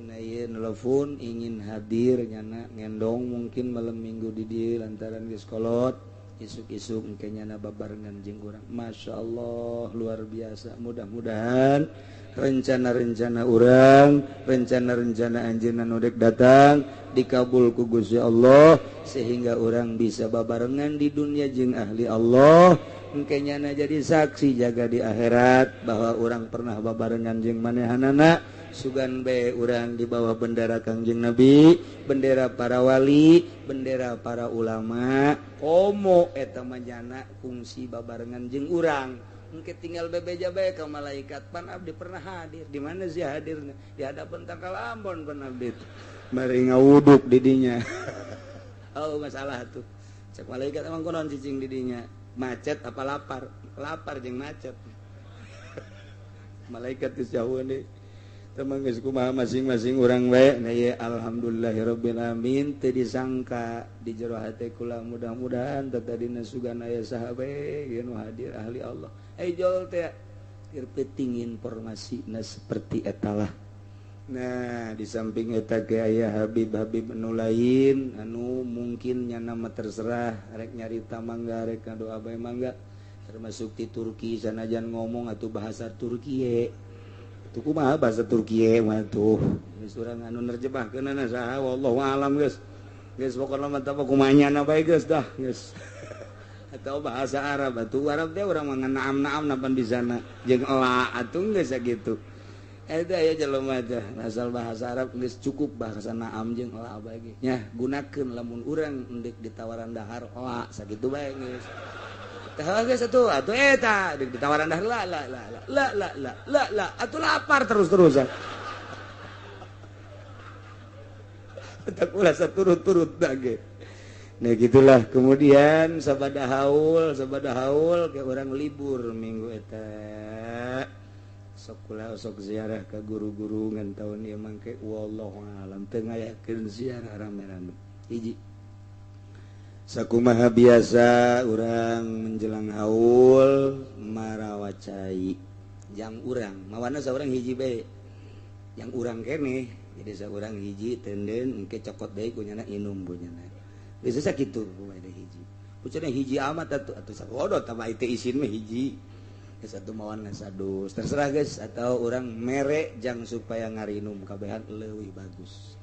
na ieu nelpon ingin hadir nyana ngendong mungkin malam minggu di dieu lantaran geus kolot isuk-isuk engkenya na babarengan jeung urang. Masya Allah luar biasa. Mudah-mudahan rencana-rencana urang, rencana-rencana anjeunna nu dek datang dikabul ku Gusti Allah sehingga urang bisa babarengan di dunia jeung ahli Allah. Engkenya na jadi saksi jaga di akhirat bahwa urang pernah babarengan jeung manehanana. Sugan bae urang di bawah bendera Kangjeng Nabi, bendera para wali, bendera para ulama. Komo eta manjana kungsi babarengan jeung urang. Engke tinggal bebeja bae ka malaikat. Pan abdi pernah hadir. Di mana sih hadirna? Di hadapan Tangkal Ambon pan abdi. Mari ngawuduk di dinya. Oh masalah tuh. Cek malaikat emang konon cicing di dinya. Macet apa lapar? Lapar jeung macet. Malaikat geus jauh deui. Teman geus kumaha masing-masing urang we. Nah ya alhamdulillahirabbil alamin teu disangka di jero hate kula mudah-mudahan tadina sugan aya saha bae nu hadir ahli Allah. Jol teh irpeting informasina seperti eta lah. Nah di samping eta ge aya Habib-habib anu lain anu mungkin nya nama terserah rek nyarita mangga rek doa bae mangga termasuk di Turki sanajan ngomong atuh bahasa Turki itu kumaha bahasa Turki mah tuh geus urang anu nerjemahkeunna saha wallahu alam geus pokona mah teu kumanyana bae geus dah geus atau bahasa Arab atuh Arab teh urang mah naam-naam napan bisana jeung ela atuh geus sakitu eta aya jelema teh asal bahasa Arab geus cukup bahasa naam jeung ela bae ge nya gunakeun lamun urang endek ditawaran dahar ela sakitu bae geus teh geus atuh eta ditawaran dahar la atuh lapar terus-terusan tak ulah saturut-turut dage. Nah gitulah kemudian sabada haul ke orang libur minggu eta sok kula sok ziarah ke guru-guru ngan taun ieu mangke wallahu alam teu ngayakeun ziarah rame-rame hiji sakumaha biasa urang menjelang haul marawacai jang urang mawana saurang hiji bae yang urang keneh jadi saurang hiji tenden engke cokot deui kunyana inum punyana bisa sakitu kumaha hiji pucana hiji amat atuh sakodot tambah itu isin mah hiji satu mawan sadus terserah guys atau orang mere jang supaya ngarinum kabehan leuwih bagus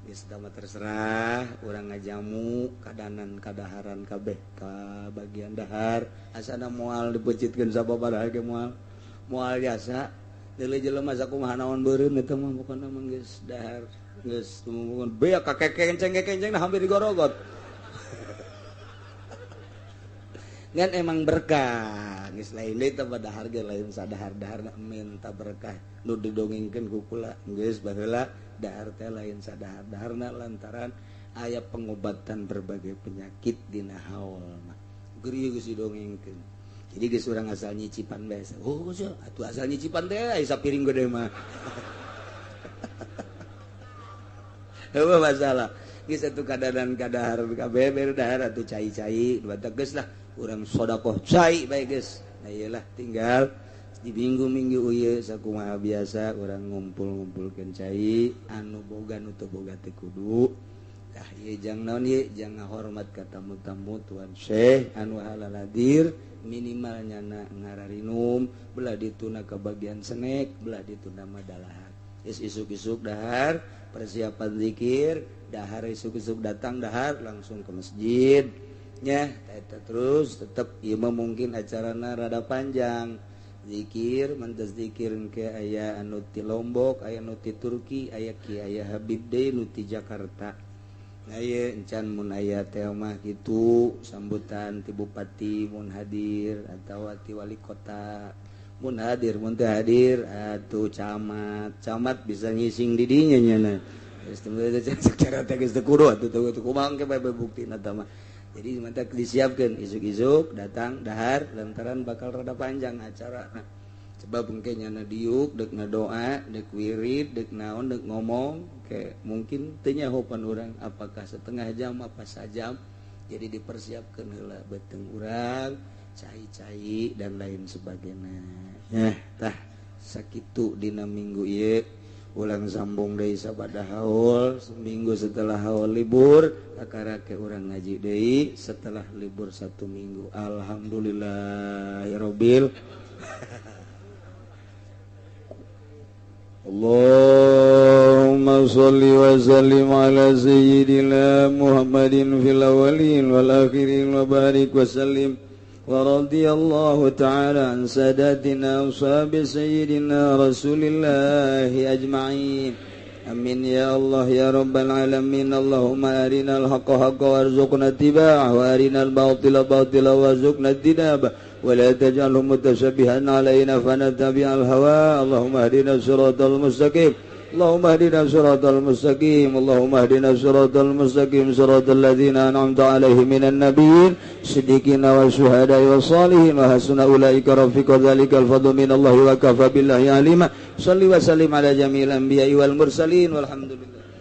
geus mah terserah orang ngajamu kadanan kadaharan kabeh ka bagian dahar asana moal dipecitkeun sababaraha ge moal jasa deuleu jelema sakumaha naon beureun eta mah pokona mah geus dahar geus tumuhun beak kekenceng hampir digorogot ngan emang berkah geus lain deui teh dahar ge lain sadahar-daharna minta berkah nu didongengkeun ku kula geus baheula dahar teh lain sadahar-daharna lantaran aya pengobatan berbagai penyakit dina haul mah geureum geus didongengkeun jadi geus urang asal nyicipan bae oh sia atuh asal nyicipan teh aya sapiring gede mah heueuh masalah geus atuh kadanan kadahar kabeh beru dahar atuh cai-cai dua teges lah urang sodakoh cai bae geus nah iyalah tinggal di minggu-minggu ieu sakumaha biasa urang ngumpul-ngumpulkeun cai anu boga nu teu boga teh kudu tah ieu jang naon ieu jang ngahormat ka tamu-tamu tuan syekh anu halal hadir minimal nyana ngararinum belah dituna ke bagian snack belah dituna mah dalahan geus isuk-isuk dahar persiapan zikir dahar isuk-isuk datang dahar langsung ke masjid nya eta terus tetep ieu mah mungkin acarana rada panjang zikir mantes zikir engke aya anu ti Lombok aya anu ti Turki aya ki aya Habib deui nu ti Jakarta nah ieu encan mun aya teh mah kitu sambutan ti bupati mun hadir atawa ti wali kota mun hadir mun teu hadir atuh camat bisa ngising di dinya nya na geus teu secara teh geus teu kudu atuh kumaha engke bae buktina tah mah jadi mata disiapkan isuk-isuk datang dahar lantaran bakal rada panjang acara nah, sebab engke nyana diuk dek ngadoa dek wirid dek naon dek ngomong kayak mungkin teu nyahopan urang apakah setengah jam apa sajam jadi dipersiapkan heula beteng urang cai-cai dan lain sebagainya tah sakitu dina minggu ieu ulang sambung deui sabada haul seminggu setelah haul libur akara ke urang ngaji deui setelah libur 1 minggu alhamdulillahirabbil Allahumma sholli wa sallim ala sayyidina Muhammadin fil awwalin wal akhirin wa barik wa sallim wa radiyallahu ta'ala an sadatina ashabi sayyidina Rasulillahi ajma'in amin ya Allah ya rabbal alamin Allahumma arinal haqqa haqqa warzuqna ittiba'ah wa arinal batila batila warzuqna ijtinabah ولا تجعله متشبها علينا فنتبع الهوى اللهم اهدنا الصراط المستقيم اللهم اهدنا الصراط المستقيم اللهم اهدنا الصراط المستقيم صراط الذين أنعمت عليهم من النبيين الصديقين والشهداء والصالحين وحسن أولئك رفيقا ذلك الفضل من الله وكفى بالله عليما صل وسلم على جميع الأنبياء والمرسلين والحمد لله